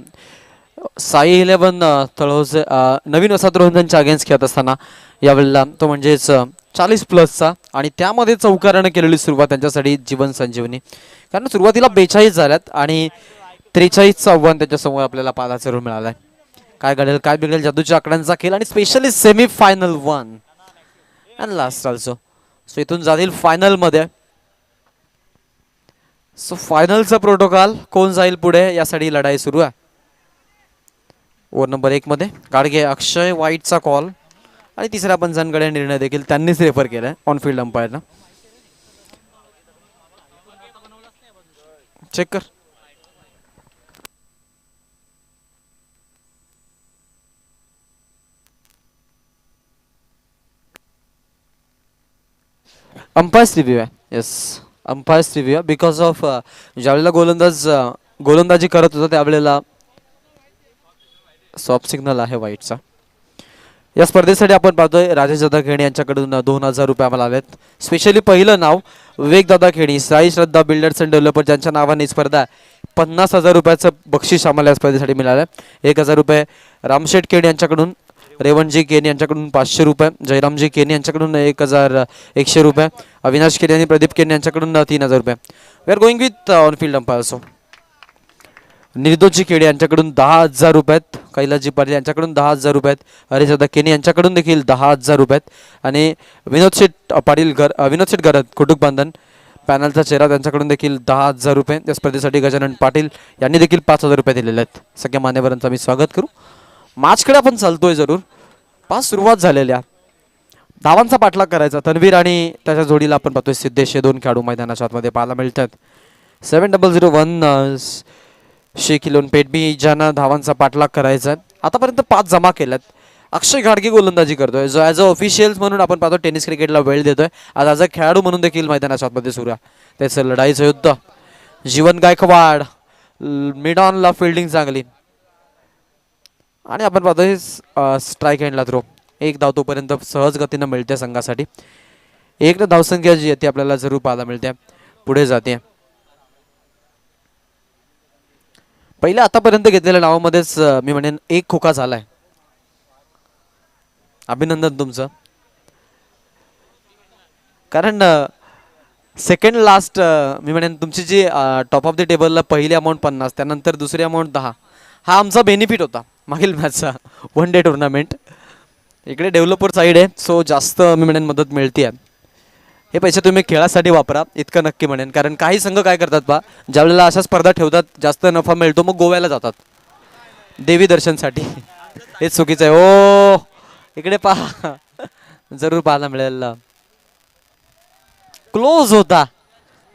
Speaker 2: साई 11 तळोजे नवीन वसाहत रोहनच्या अगेन्स्ट खेळत असताना यावेळेला तो म्हणजेच 40+ आणि त्यामध्ये चौकारानं केलेली सुरुवात त्यांच्यासाठी जीवन संजीवनी. कारण सुरुवातीला 42 झाल्यात आणि 43चं आव्हान त्याच्यासमोर आपल्याला पाहायला जरूर मिळालं आहे. काय घडेल काय बिघडेल जादूच्या आकड्यांचा खेळ आणि specially semifinal 1 and last also. So इथून जातील फायनल मध्ये. सो फायनलचा प्रोटोकॉल कोण जाईल पुढे यासाठी लढाई सुरू आहे. ओव्हर नंबर 1 मध्ये गाडगे अक्षय वाईटचा कॉल आणि तिसऱ्या पंचांकडे निर्णय देखील त्यांनीच रेफर केलाय ऑनफिल्ड अंपायरनं. चेक कर. अंपायर्स रिव्ह्यू आहे. येस अंपायर्स रिव्ह्यू आहे बिकॉज ऑफ ज्यावेळेला गोलंदाजी करत होता त्यावेळेला सॉफ्ट सिग्नल आहे वाईटचा. या स्पर्धेसाठी आपण पाहतोय राजेश दादा खेणी यांच्याकडून 2000 रुपये आम्हाला आलेत. स्पेशली पहिलं नाव विवेक दादा खेणी साई श्रद्धा बिल्डर्स अँड डेव्हलपर ज्यांच्या नावाने स्पर्धा 50,000 रुपयाचं बक्षीस आम्हाला या स्पर्धेसाठी मिळालं. 1000 रुपये रामशेठ केणी यांच्याकडून, रेवणजी केनी यांच्याकडून 500 रुपये, जयरामजी केनी यांच्याकडून 1100 रुपये, अविनाश केनी आणि प्रदीप केनी यांच्याकडून 3000 रुपये. We are going with on field umpire also. निर्दोषजी केडी यांच्याकडून 10,000 रुपयात, कैलासजी पाटील यांच्याकडून 10,000 रुपयात, हरिशदा केनी यांच्याकडून देखील 10,000 रुपयात आणि विनोद शेठ पाटील विनोद शेठ गरज कुटुंब बांधन पॅनलचा चेहरा त्यांच्याकडून देखील 10,000 रुपये. या स्पर्धेसाठी गजानन पाटील यांनी देखील 5,000 रुपये दिलेले आहेत. सगळ्या मान्यवरांचं मी स्वागत करू. मॅचकडे आपण चालतोय जरूर. 5 सुरुवात झालेल्या धावांचा पाठलाग करायचा. तन्वीर आणि त्याच्या जोडीला आपण पाहतोय सिद्धेश हे 2 खेळाडू मैदानाच्या आतमध्ये पाहायला मिळतात. 7001 शेकिलोन पेटबी ज्यांना धावांचा पाठलाग करायचा आहे. आतापर्यंत 5 जमा केल्यात. अक्षय घाडगे गोलंदाजी करतोय जो ॲज अ ऑफिशियल्स म्हणून आपण पाहतो टेनिस क्रिकेटला वेळ देतोय. आज ॲज अ खेळाडू म्हणून देखील मैदानाच्या आतमध्ये सुरू आहे. त्याचं लढाईचं युद्ध. जीवन गायकवाड मिड ऑनला फिल्डिंग चांगली आणि आपण पाहतोय स्ट्राईक हँडला थ्रो. 1 धाव तोपर्यंत सहज गतीनं मिळते संघासाठी. 1 धावसंख्या जी आहे ती आपल्याला जरूर पाहायला मिळते, पुढे जाते. पहिल्या आतापर्यंत घेतलेल्या नावामध्येच मी म्हणेन 1 खोका झालाय. अभिनंदन तुमचं. कारण सेकंड लास्ट मी म्हणेन तुमची जी टॉप ऑफ द टेबलला पहिली अमाऊंट 50 त्यानंतर दुसरी अमाऊंट 10 हा आमचा बेनिफिट होता मागील मॅचचा 1 डे टुर्नामेंट. इकडे डेव्हलपर साईड आहे सो जास्त मी म्हणेन मदत मिळते. हे पैसे तुम्ही खेळासाठी वापरा इतकं नक्की म्हणेन. कारण काही संघ काय करतात पहा ज्यावेळेला अशा स्पर्धा ठेवतात जास्त नफा मिळतो मग गोव्याला जातात देवी दर्शनसाठी. हेच चुकीचं आहे. ओ इकडे पहा जरूर पाहायला मिळेल. क्लोज होता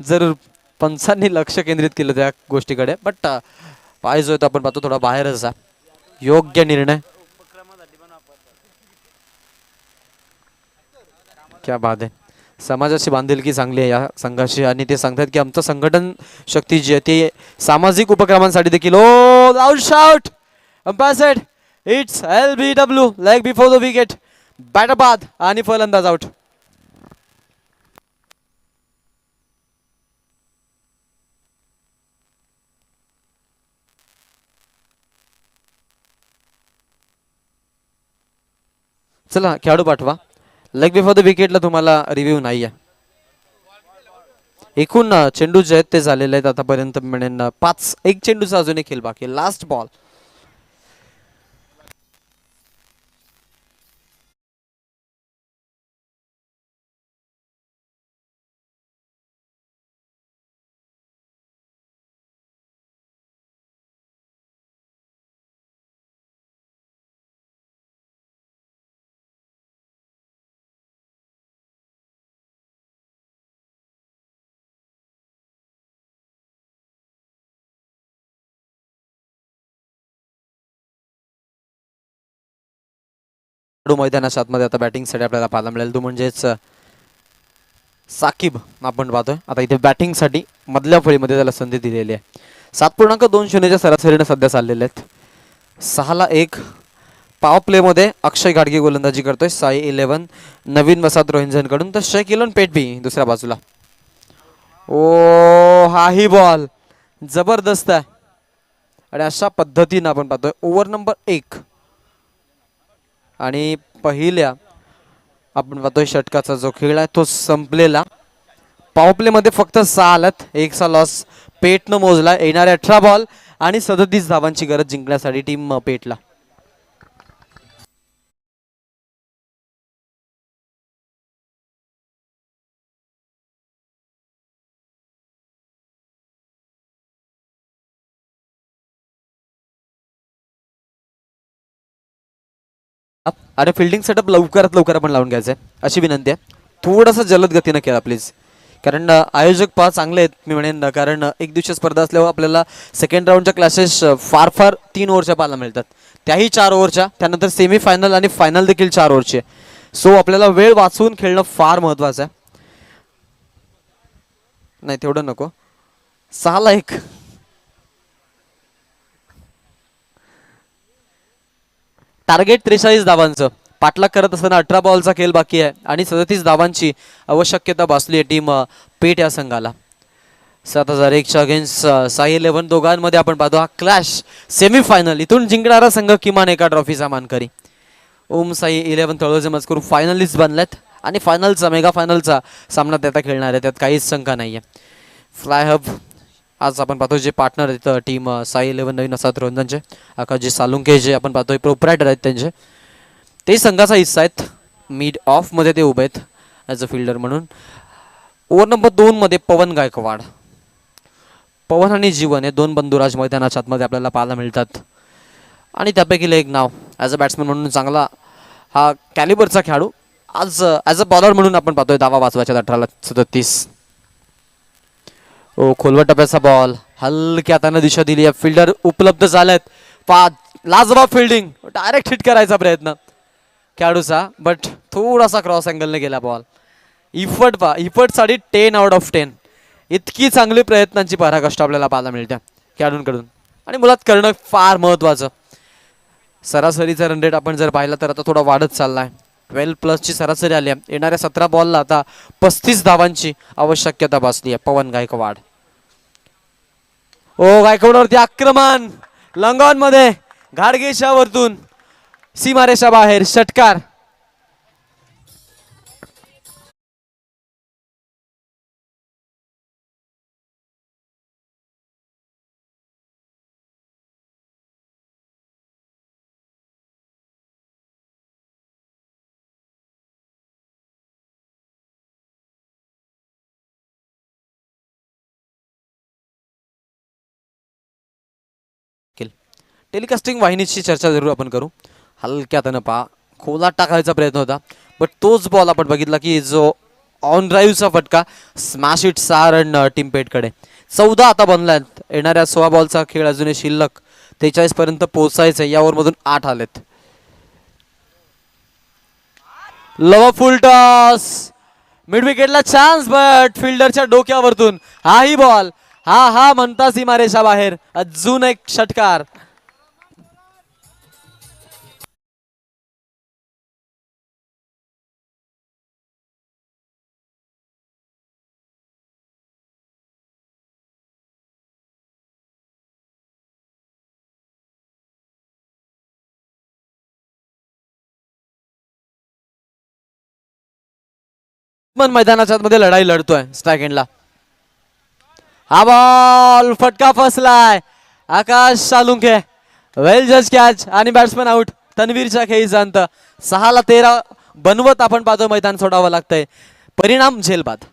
Speaker 2: जरूर. पंचांनी लक्ष केंद्रित केलं त्या गोष्टीकडे बट पाय जो आपण पाहतो थोडा बाहेरच जा. योग्य निर्णय. क्या बात आहे. समाजाची बांधिलकी चांगली आहे या संघाची आणि ते सांगतात की आमचं संघटन शक्ती जी आहे ती सामाजिक उपक्रमांसाठी देखील. Oh out shot umpire set it's LBW leg before the wicket. Batter बाद आणि फलंदाज आउट. चला खेळाडू पाठवा. लेग बिफोर द विकेटला तुम्हाला रिव्ह्यू नाही आहे. एकूण चेंडू जे आहेत ते झालेले आहेत आतापर्यंत म्हणेन 5. एक चेंडूचा अजून एक खेळ बाकी. Last ball. मैदानाच्या आतमध्ये आता बॅटिंगसाठी आपल्याला पाहायला मिळेल तो म्हणजेच साकिब आपण पाहतोय. आता इथे बॅटिंगसाठी मधल्या फळीमध्ये त्याला संधी दिलेली आहे. 7.20च्या सरासरीने सध्या चाललेले आहेत. 6-1. पॉवर प्लेमध्ये अक्षय घाडगे गोलंदाजी करतोय. साई 11 नवीन वसात रोहिंजनकडून तर शकीलन पेटबी दुसऱ्या बाजूला. ओ हाही बॉल जबरदस्त आहे. आणि अशा पद्धतीनं आपण पाहतोय ओव्हर नंबर 1 आणि पहिल्या आपण पाहतोय षटकाचा जो खेळ आहे तो संपलेला. पॉवर प्ले मध्ये फक्त 6 आलात. 1चा लॉस पेटनं मोजला. येणारे 18 बॉल आणि 37 धावांची गरज जिंकण्यासाठी टीम पेटला. आणि फिल्डिंग सेटअप लवकरात लवकर आपण लावून घ्यायचं आहे अशी विनंती आहे. थोडंसं जलद गतीनं केला प्लीज. कारण आयोजक पहा चांगले आहेत मी म्हणेन. कारण एक दिवशी स्पर्धा असल्यावर आपल्याला सेकंड राऊंडच्या क्लासेस फार 3 ओव्हरच्या पाहायला मिळतात. त्याही 4 ओव्हरच्या. त्यानंतर सेमीफायनल आणि फायनल देखील 4 ओव्हरचे. सो आपल्याला वेळ वाचवून खेळणं फार महत्वाचं आहे. नाही तेवढं नको. 6-1. टार्गेट 43 धावांचं. पाठलाग करत असताना 18 बॉलचा खेळ बाकी आहे आणि 37 धावांची आवश्यकता भासली आहे टीम पेट या संघाला. 7001च्या अगेन्स्ट साई 11 दोघांमध्ये आपण पाहतो हा क्लॅश. सेमीफायनल इथून जिंकणारा संघ किमान एका ट्रॉफीचा मानकरी. ओम साई 11 तळोजे मजकूर फायनलिस्ट बनलेत आणि फायनलचा मेगा फायनलचा सामना त्यात खेळणार आहे. त्यात काहीच शंका नाही आहे. फ्लाय हब आज आपण पाहतो जे पार्टनर आहेत टीम साई 11 नवीन असतात रोहनचे आकाशजी सालुंके जे आपण पाहतोय प्रोप्रायटर आहेत त्यांचे ते संघाचा हिस्सा आहेत. मिड ऑफ मध्ये ते उभे आहेत ॲज अ फिल्डर म्हणून. ओव्हर नंबर 2 मध्ये पवन गायकवाड. पवन आणि जीवन हे 2 बंधुराज मैदानाच्या आतमध्ये आपल्याला पाहायला मिळतात. आणि त्यापैकी एक नाव ॲज अ बॅट्समन म्हणून चांगला हा कॅलिबरचा खेळाडू. आज ॲज अ बॉलर म्हणून आपण पाहतोय धावा वाचवायच्या 18-37. ओ खोलवर टप्प्याचा बॉल हलक्या हाताने दिशा दिली आहे. फिल्डर उपलब्ध झालेत. लाजवाब फिल्डिंग. डायरेक्ट हिट करायचा प्रयत्न खेळाडूचा बट थोडासा क्रॉस अँगलने गेला बॉल. इफर्टसाठी 10/10. इतकी चांगली प्रयत्नांची पराकाष्ठा आपल्याला पाहायला मिळते खेळाडूंकडून आणि मुळात करणं फार महत्वाचं. सरासरीचा रन रेट आपण जर पाहिला तर आता थोडा वाढत चालला आहे. 12+ सरासरी आली आहे. येणाऱ्या 17 बॉलला आता 35 धावांची आवश्यकता भासली आहे. पवन गायकवाड. ओ गायकवाडवरती आक्रमण लंगॉन मध्ये घाडगेच्या वरतून सीमारेषा बाहेर षटकार. टेलिकास्टिंग वाहिनीची चर्चा जरूर आपण करू. हलक्या हातानं पहा खोलात टाकायचा प्रयत्न होता बट तोच बॉल आपण बघितला की जो ऑन ड्राईव्हचा फटका स्मॅश इट 6 रन टीम पेटकडे. 14 आता बनल्यात. येणाऱ्या 16 बॉलचा खेळ अजूनही शिल्लक 43 पर्यंत पोहोचायचं. यावर मधून 8 आलेत. लव फुल टॉस मिड विकेटला चान्स बट फिल्डरच्या डोक्यावरतून हाही बॉल हा म्हणता सीमारेषा बाहेर. अजून एक षटकार. पण मैदानाच्या मध्ये लढाई लढतोय स्ट्राइक एंडला. हा बॉल फटका फसलाय. आकाश सालुंखे वेल जज कॅच आणि बॅट्समन आउट. तन्वीरच्या खेळीचा अंत 6-13 बनवत आपण पाहतो मैदान सोडावं लागतंय. परिणाम झेलबाद.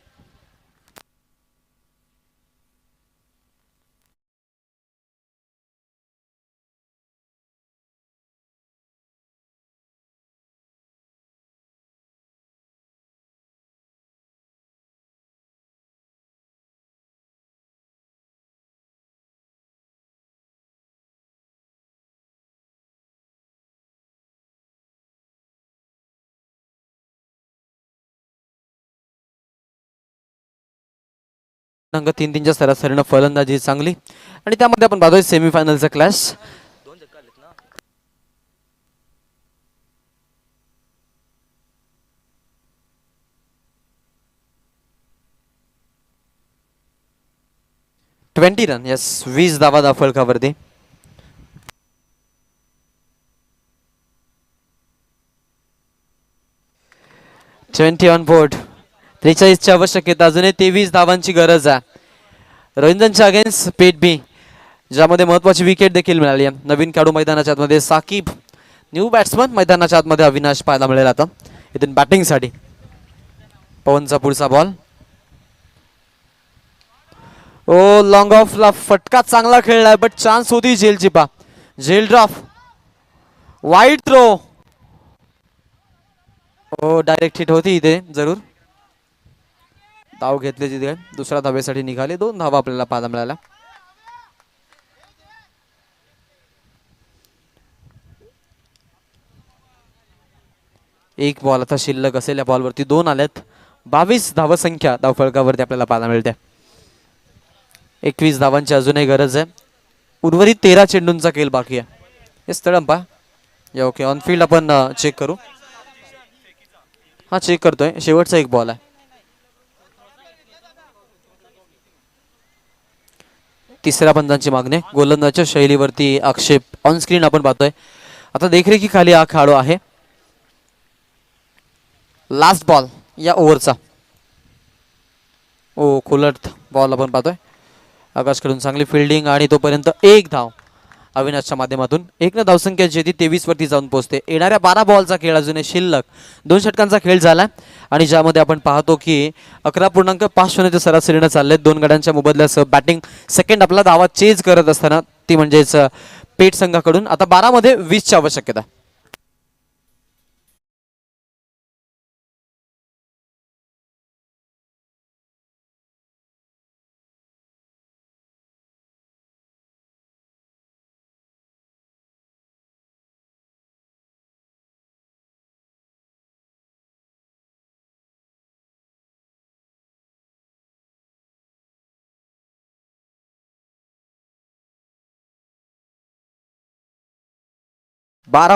Speaker 2: अंक 3-3च्या सरासरीनं फलंदाजी चांगली आणि त्यामध्ये आपण पाहतोय सेमीफायनलचा क्लॅश. Twenty run. यस, 20 धावा फलकावरती. Twenty on board. 43ची आवश्यकता. अजूनही 23 धावांची गरज आहे. रवींद्रनच्या अगेन्स्ट पेट बी, ज्यामध्ये महत्वाची विकेट देखील मिळाली आहे. नवीन खेळाडू मैदानाच्या आतमध्ये साकिब, न्यू बॅट्समन मैदानाच्या आतमध्ये अविनाश पाहायला मिळेल आता इथून बॅटिंगसाठी. पवनचा पुढचा बॉल. ओ लॉंग ऑफला फटका चांगला खेळलाय, बट चान्स होती झेलची. पा झेल ड्रॉप, वाईड थ्रो. ओ डायरेक्ट हिट होती इथे. जरूर धाव घेतली तिथे. दुसऱ्या धावेसाठी निघाले. 2 धावा आपल्याला पाहायला मिळाल्या. एक बॉल आता शिल्लक असेल. या बॉलवरती 2 आल्यात. 22 धावसंख्या धावफलकावरती आपल्याला पाहायला मिळते. 21 धावांची अजूनही गरज आहे. उर्वरित 13 चेंडूंचा खेळ बाकी आहे. हे स्थळ अंपा या. ओके, ऑनफिल्ड आपण चेक करू. हा चेक करतोय. शेवटचा एक बॉल आहे. तिसऱ्या पंचांची मागणी. गोलंदाजच्या शैलीवरती आक्षेप ऑन स्क्रीन आपण पाहतोय. आता देखरेखीखाली हा खेळाडू आहे. लास्ट बॉल या ओव्हरचा. ओ खुलट बॉल आपण पाहतोय. आकाशकडून चांगली फिल्डिंग आणि तोपर्यंत 1 धाव अविनाशच्या माध्यमातून. 1 धावसंख्या जी ती 23 वरती जाऊन पोहोचते. येणाऱ्या 12 बॉलचा खेळ अजूनही शिल्लक. 2 षटकांचा खेळ झाला आणि ज्यामध्ये आपण पाहतो की 11.5 सरासरीनं चाललेत. 2 गड्यांच्या मुबदल्यासह बॅटिंग सेकंड आपला धावा चेज करत असताना, ती म्हणजेच पेट संघाकडून. आता 12 मध्ये 20ची आवश्यकता.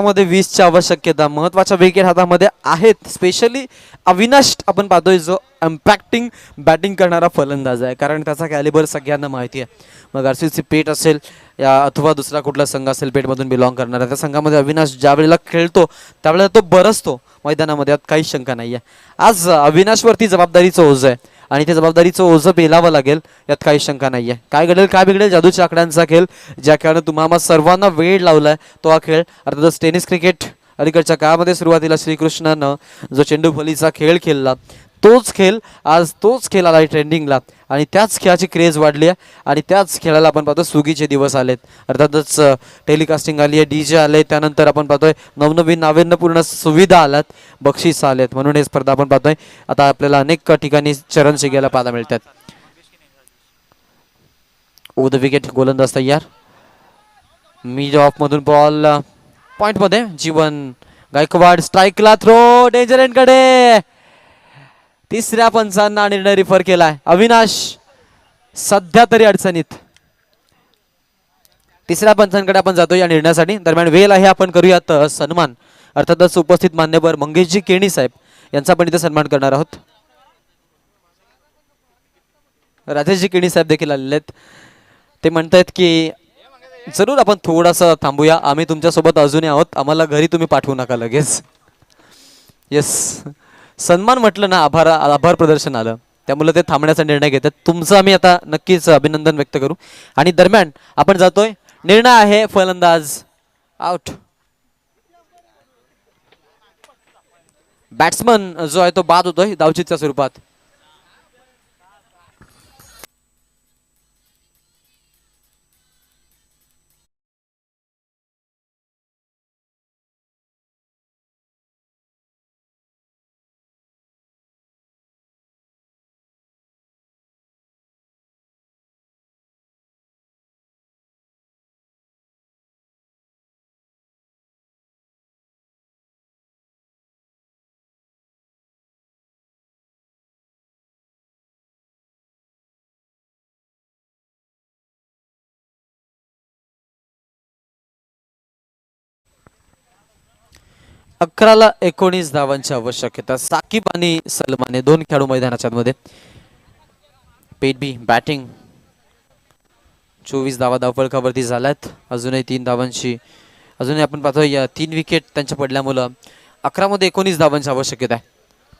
Speaker 2: मध्ये 20ची आवश्यकता. महत्वाच्या विकेट हातामध्ये आहेत. स्पेशली अविनाश आपण पाहतोय, जो इम्पॅक्टिंग बॅटिंग करणारा फलंदाज आहे. कारण त्याचा कॅलिबर सगळ्यांना माहिती आहे. मग आरसीसी पेट असेल या अथवा दुसरा कुठला संघ असेल पेटमधून बिलॉंग करणारा, त्या संघामध्ये अविनाश ज्या वेळेला खेळतो त्यावेळेला तो बरसतो मैदानामध्ये. यात काहीच शंका नाही आहे. आज अविनाशवरती जबाबदारीचं ओझं आहे आणि ते जबाबदारीचं ओझं पेलावं लागेल. यात काही शंका नाही आहे. काय घडेल काय बिघडेल, जादूच्या आकड्यांचा खेळ. ज्या खेळानं तुम्हाला सर्वांना वेळ लावलाय तो हा खेळ. अर्थातच टेनिस क्रिकेट अलीकडच्या काळामध्ये सुरुवातीला श्रीकृष्णानं जो चेंडू फलीचा खेळ खेळला, तोच खेळ आला ट्रेंडिंगला आणि त्याच खेळाची क्रेज वाढली आहे. आणि त्याच खेळाला आपण पाहतो सुगीचे दिवस आलेत. अर्थातच टेलिकास्टिंग आली आहे, DJ आले. त्यानंतर आपण पाहतोय नवनवीन नाविन्यपूर्ण सुविधा आल्यात, बक्षीस आलेत. म्हणून हे स्पर्धा आपण पाहतोय आता आपल्याला अनेक ठिकाणी चरण शिगायला पाहायला मिळतात. Over the wicket. गोलंदाज तयार. मिड ऑफ मधून बॉल पॉइंट मध्ये. जीवन गायकवाड स्ट्राईकला. थ्रो डेंजर एंड कडे. तिसऱ्या पंचांना निर्णय रिफर केलाय. अविनाश सध्या तरी अडचणीत. तिसऱ्या पंचांकडे आपण जातो या निर्णयासाठी. दरम्यान वेळ आहे, आपण करूयात सन्मान. अर्थातच उपस्थित मान्यवर मंगेशजी केणी साहेब यांचा आपण इथे सन्मान करणार आहोत. राजेशजी केणी साहेब देखील आलेले आहेत. ते म्हणतायत की जरूर आपण थोडासा थांबूया, आम्ही तुमच्या सोबत अजूनही आहोत, आम्हाला घरी तुम्ही पाठवू नका लगेच. येस, सन्मान म्हटलं ना, आभार आभार प्रदर्शन आलं, त्यामुळे ते थांबण्याचा निर्णय घेतात. तुमचं आम्ही आता नक्कीच अभिनंदन व्यक्त करू. आणि दरम्यान आपण जातोय, निर्णय आहे फलंदाज आउट. बॅट्समन जो आहे तो बाद होतोय धावचीच्या स्वरूपात. अकराला 19 धावांची आवश्यकता. साकिब आणि सलमान हे दोन खेळाडू मैदानाच्या मध्ये. पेटबी बॅटिंग. 24 धावा धावफलकावरती झाल्यात. अजूनही 3 धावांची, अजूनही आपण पाहतोय 3 विकेट त्यांच्या पडल्यामुळं 11 मध्ये 19 धावांची आवश्यकता आहे.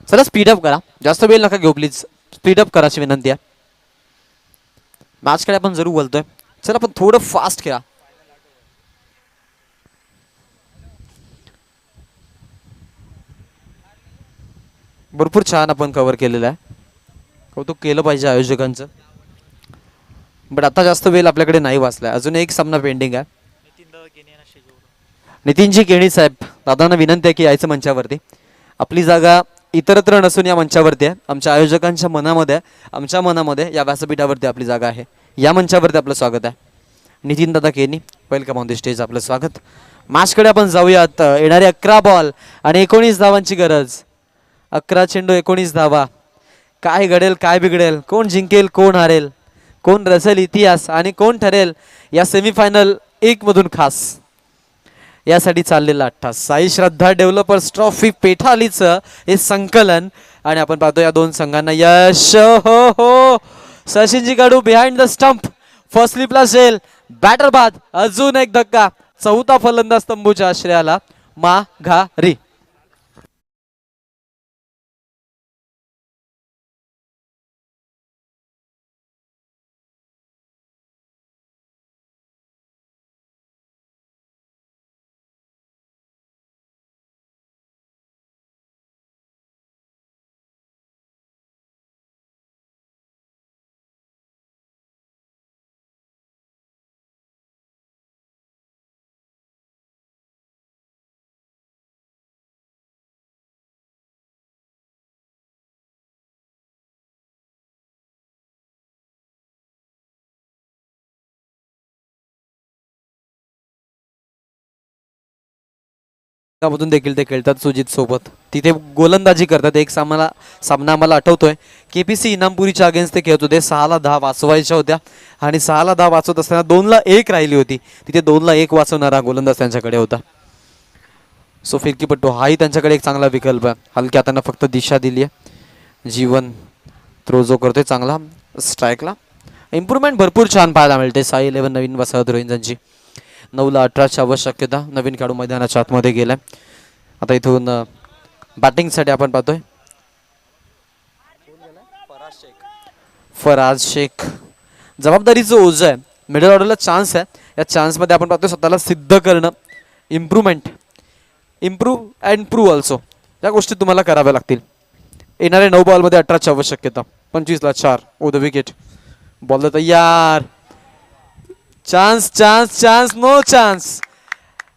Speaker 2: चला स्पीडअप करा, जास्त वेळ नका घेऊ प्लीज. स्पीडअप करायची विनंती आहे. मॅचकडे आपण जरूर बोलतोय, चला आपण थोडं फास्ट खेळा. भरपूर छान आपण कव्हर केलेलं आहे, कौतुक केलं पाहिजे आयोजकांचं. बट आता जास्त वेळ आपल्याकडे नाही वाचलाय, अजून एक सामना पेंडिंग आहे. नितीनजी केणी साहेब, दादांना विनंती आहे की यायचं मंचावरती. आपली जागा इतरत्र नसून या मंचावरती आहे, आमच्या आयोजकांच्या मनामध्ये, आमच्या मनामध्ये या व्यासपीठावरती आपली जागा आहे. या मंचावरती आपलं स्वागत आहे. नितीन दादा केनी, वेलकम ऑन द स्टेज, आपलं स्वागत. मॅचकडे आपण जाऊयात. येणारे 11 बॉल आणि 19 धावांची गरज. 11 चेंडू 19 धावा. काय घडेल काय बिघडेल, कोण जिंकेल कोण हारेल, कोण रचेल इतिहास आणि कोण ठरेल या सेमीफायनल 1 मधून खास, यासाठी चाललेला 8 साई श्रद्धा डेव्हलपर्स ट्रॉफी पेठालीचं हे संकलन. आणि आपण पाहतो या दोन संघांना यश. हो हो, सचिनजी Kadu behind the stump, first स्लिपला शेल, बॅटर बाद. अजून एक धक्का, चौथा फलंदाज तंबूच्या आश्रयाला माघारी. मधून देखील ते खेळतात सुजित सोबत, तिथे गोलंदाजी करतात. एक सामना आम्हाला आठवतोय, केपीसी इनामपुरीच्या अगेन्स्ट ते खेळत होते. 6 ला 10 वाचवायच्या होत्या आणि 6 ला 10 वाचवत असताना 2 ला 1 राहिली होती. तिथे 2 ला 1 वाचवणारा गोलंदाज त्यांच्याकडे होता. सो फिरकीपट्टू हाही त्यांच्याकडे एक चांगला विकल्प आहे. हलक्या हातांना फक्त दिशा दिली आहे. जीवन थ्रो जो करतोय चांगला स्ट्राईकला, इम्प्रूव्हमेंट भरपूर छान पाहायला मिळते. साई 11 नवीन वसाहत रोहिंजांची. 9 ला 18ची आवश्यकता. नवीन खेळाडू मैदानाच्या आतमध्ये गेलाय. आता इथून बॅटिंगसाठी आपण पाहतोय फराज शेख. जबाबदारीचं ओझं आहे, मिडल ऑर्डरला चान्स आहे. या चान्समध्ये आपण पाहतोय स्वतःला सिद्ध करणं, इम्प्रूव्ह अँड प्रूव्ह ऑल्सो, या गोष्टी तुम्हाला कराव्या लागतील. येणाऱ्या 9 बॉलमध्ये 18ची आवश्यकता. 25 ला 4, ओ द विकेट. बॉल तयार. Chance chance chance, no chance.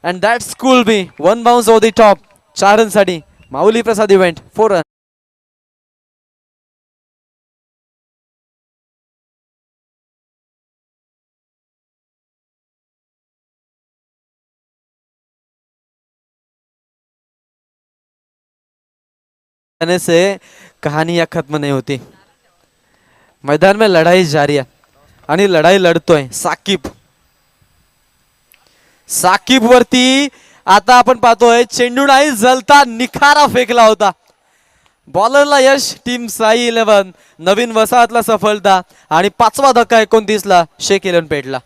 Speaker 2: And that's cool be 1 bounce over the top. 4 रनसाठी माऊली प्रसाद इव्हेंट 4 रन. से कहानी या खत्म नहीं होती. मैदान में लड़ाई जारी है आणि लढाई लढतोय साकिब. साकिब वरती आता आपण पाहतोय चेंडू नाही, जलता निखारा फेकला होता. बॉलरला यश, टीम साई 11 नवीन वसाहतला सफलता आणि 5वा धक्का 29 ला शेख 11 पेटला.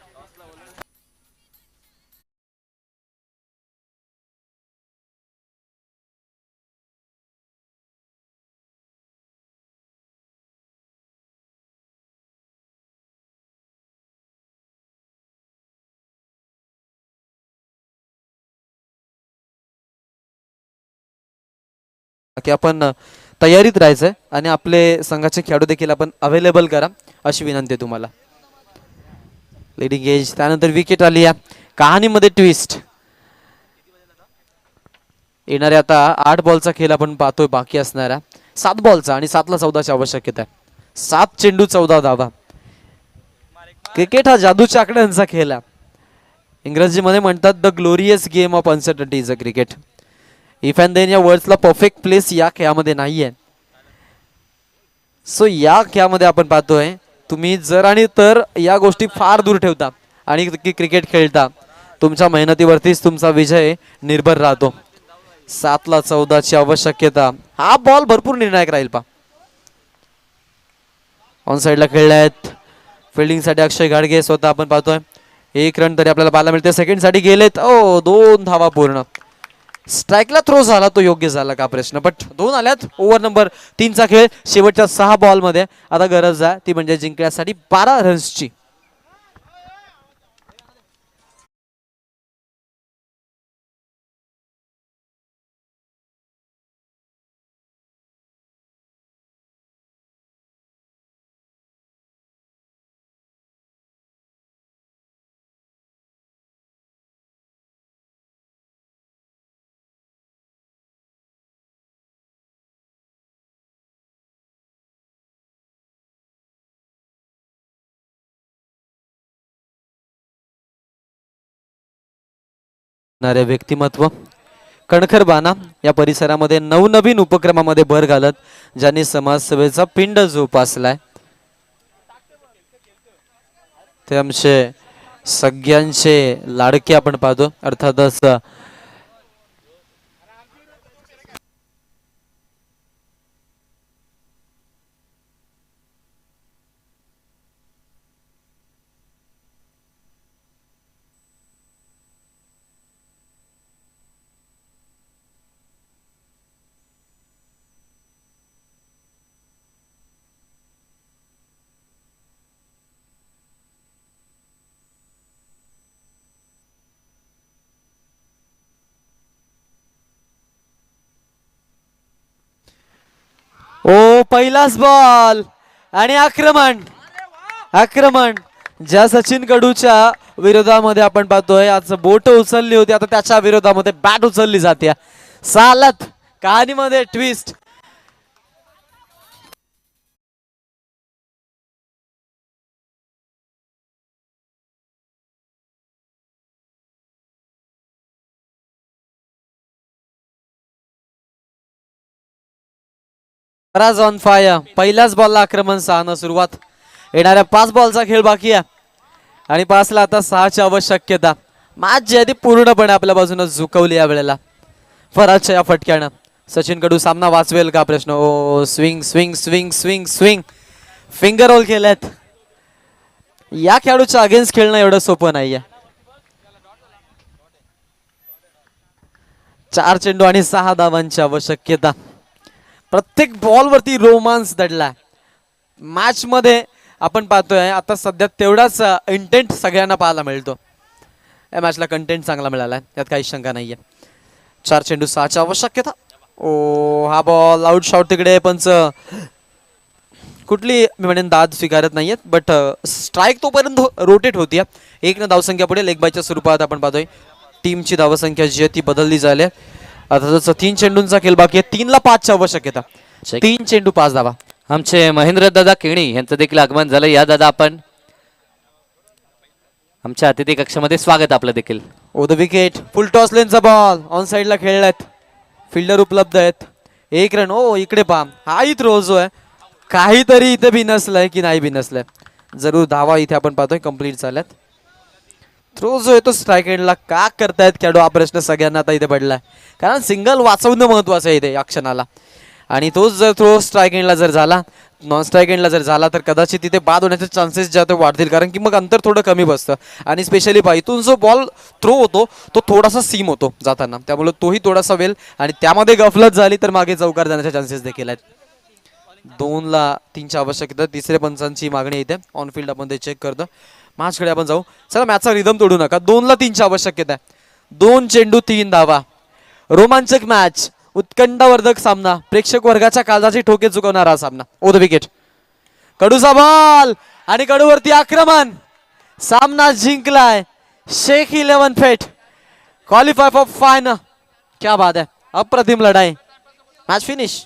Speaker 2: की आपण तयारीत राहायचंय आणि आपले संघाचे खेळाडू देखील आपण अवेलेबल करा अशी विनंती आहे तुम्हाला. लीडिंग एज त्यानंतर विकेट आली या कहाणीमध्ये ट्विस्ट. येणाऱ्या आता 8 बॉलचा खेळ आपण पाहतोय बाकी असणारा 7 बॉलचा आणि 7ला 14ची आवश्यकता आहे. 7 चेंडू 14 धावा. क्रिकेट हा जादूच्या आकड्यांचा खेळ आहे. इंग्रजीमध्ये म्हणतात the glorious game of uncertainty is a cricket. If and then या वर्ड्सला परफेक्ट प्लेस या खेळामध्ये नाहीये. सो या खेळामध्ये आपण पाहतोय तुम्ही जर आणि तर या गोष्टी फार दूर ठेवता आणि क्रिकेट खेळता तुमच्या मेहनतीवरतीच तुमचा विजय निर्भर राहतो. 7ला 14ची आवश्यकता. हा बॉल भरपूर निर्णायक राहील पा. ऑन साइडला खेळलायत फिल्डिंग साठी अक्षय घाडगे स्वतः आपण पाहतोय. 1 रन तरी आपल्याला पाहायला मिळते. सेकंड साठी गेलेत. 2 धावा पूर्ण. स्ट्राईकला थ्रो झाला तो योग्य झाला का प्रश्न बट 2 आल्यात. ओव्हर नंबर 3चा खेळ शेवटच्या 6 बॉल मध्ये आता गरज आहे ती म्हणजे जिंकण्यासाठी 12 रन्सची. व्यक्तिमत्व कणखर बाणा या परिसरामध्ये नवनवीन उपक्रमामध्ये भर घालत ज्यांनी समाजसेवेचा पिंड जोपासलाय ते आमचे सगळ्यांचे लाडके आपण पाहतो. अर्थातच पहिलाच बॉल आणि आक्रमण. आक्रमण ज्या सचिन कडूच्या विरोधामध्ये आपण पाहतोय आज बोट उचलली होती आता त्याच्या विरोधामध्ये बॅट उचलली जाते. सालत कहाणीमध्ये ट्विस्ट. On fire. पहिल्याच बॉलला आक्रमण 6 सुरुवात. येणाऱ्या 5 बॉलचा खेळ बाकी आहे आणि 5ला आता 6ची आवश्यकता. मॅच जी आहे ती पूर्णपणे आपल्या बाजूने झुकवली या वेळेला फराजच्या या फटक्यानं. सचिन कडू सामना वाचवेल का प्रश्न. Oh swing swing swing swing swing finger roll केलेत. या खेळाडूच्या अगेन्स्ट खेळणं एवढं सोपं नाहीये. 4 चेंडू आणि 6 धावांची आवश्यकता. प्रत्येक बॉल वरती रोमांस दडला. मॅच मध्ये आपण पाहतोय आता सध्या तेवढाच इंटेंट सगळ्यांना पाहायला मिळतो. या मॅचला कंटेंट चांगला मिळालाय यात काही शंका नाहीये. 4 चेंडू 6ची आवश्यकता. हा बॉल आउट शॉट तिकडे पंच कुठली मी म्हणेन दाद स्वीकारत नाहीयेत बट स्ट्राईक तोपर्यंत रोटेट होती. 1 धावसंख्या पुढे लेग बायच्या स्वरूपात आपण पाहतोय टीमची धावसंख्या जी आहे ती बदलली झाली. आता 3 चेंडूंचा खेळ बाकी आहे. 3ला 5ची आवश्यकता. 3 चेंडू 5 धावा.
Speaker 1: आमचे महेंद्र दादा केणी यांचं देखील आगमन झालं. या दादा आपण आमच्या अतिथी कक्षामध्ये स्वागत आपलं देखील.
Speaker 2: The wicket. फुल टॉस लेनचा बॉल ऑन साइडला खेळलायत. फिल्डर उपलब्ध आहेत. 1 रन. इकडे पहा हाही थ्रो जो आहे काहीतरी इथे बिनसलंय की नाही बिनसलंय. जरूर धावा इथे आपण पाहतोय कंप्लीट झाल्यात. थ्रो जो आहे तो स्ट्राईक एंडला का करतायत खेळाडू हा प्रश्न सगळ्यांना आता इथे पडलाय. कारण सिंगल वाचवणं महत्वाचं आहे इथे या क्षणाला आणि तोच जर थ्रो स्ट्राईक एंडला जर झाला नॉन स्ट्राईक एंडला जर झाला तर कदाचित तिथे बाद होण्याचे चान्सेस जे ते वाढतील कारण की मग अंतर थोडं कमी बसतं आणि स्पेशली इथून जो बॉल थ्रो होतो तो थोडासा सीम होतो जाताना त्यामुळे तोही थोडासा वेल आणि त्यामध्ये गफलत झाली तर मागे चौकार जाण्याचे चान्सेस देखील आहेत. 2ला 3ची आवश्यकता. तिसऱ्या पंचांची मागणी येते ऑन फील्ड आपण ते चेक करतो. मॅचकडे आपण जाऊ. चला मॅचचा रिदम तोडू नका. 2ला 3ची आवश्यकता आहे. 2 चेंडू 3 धावा. रोमांचक मॅच. उत्कंठावर्धक सामना, प्रेक्षक वर्गाच्या काळजाची ठोके चुकवणारा हा सामना. ओ द विकेट, कडूचा बॉल आणि कडूवरती आक्रमण. सामना जिंकलाय शेख 11 फेट. Qualify for final. क्या बात है, अप्रतिम लढाई. Match finish.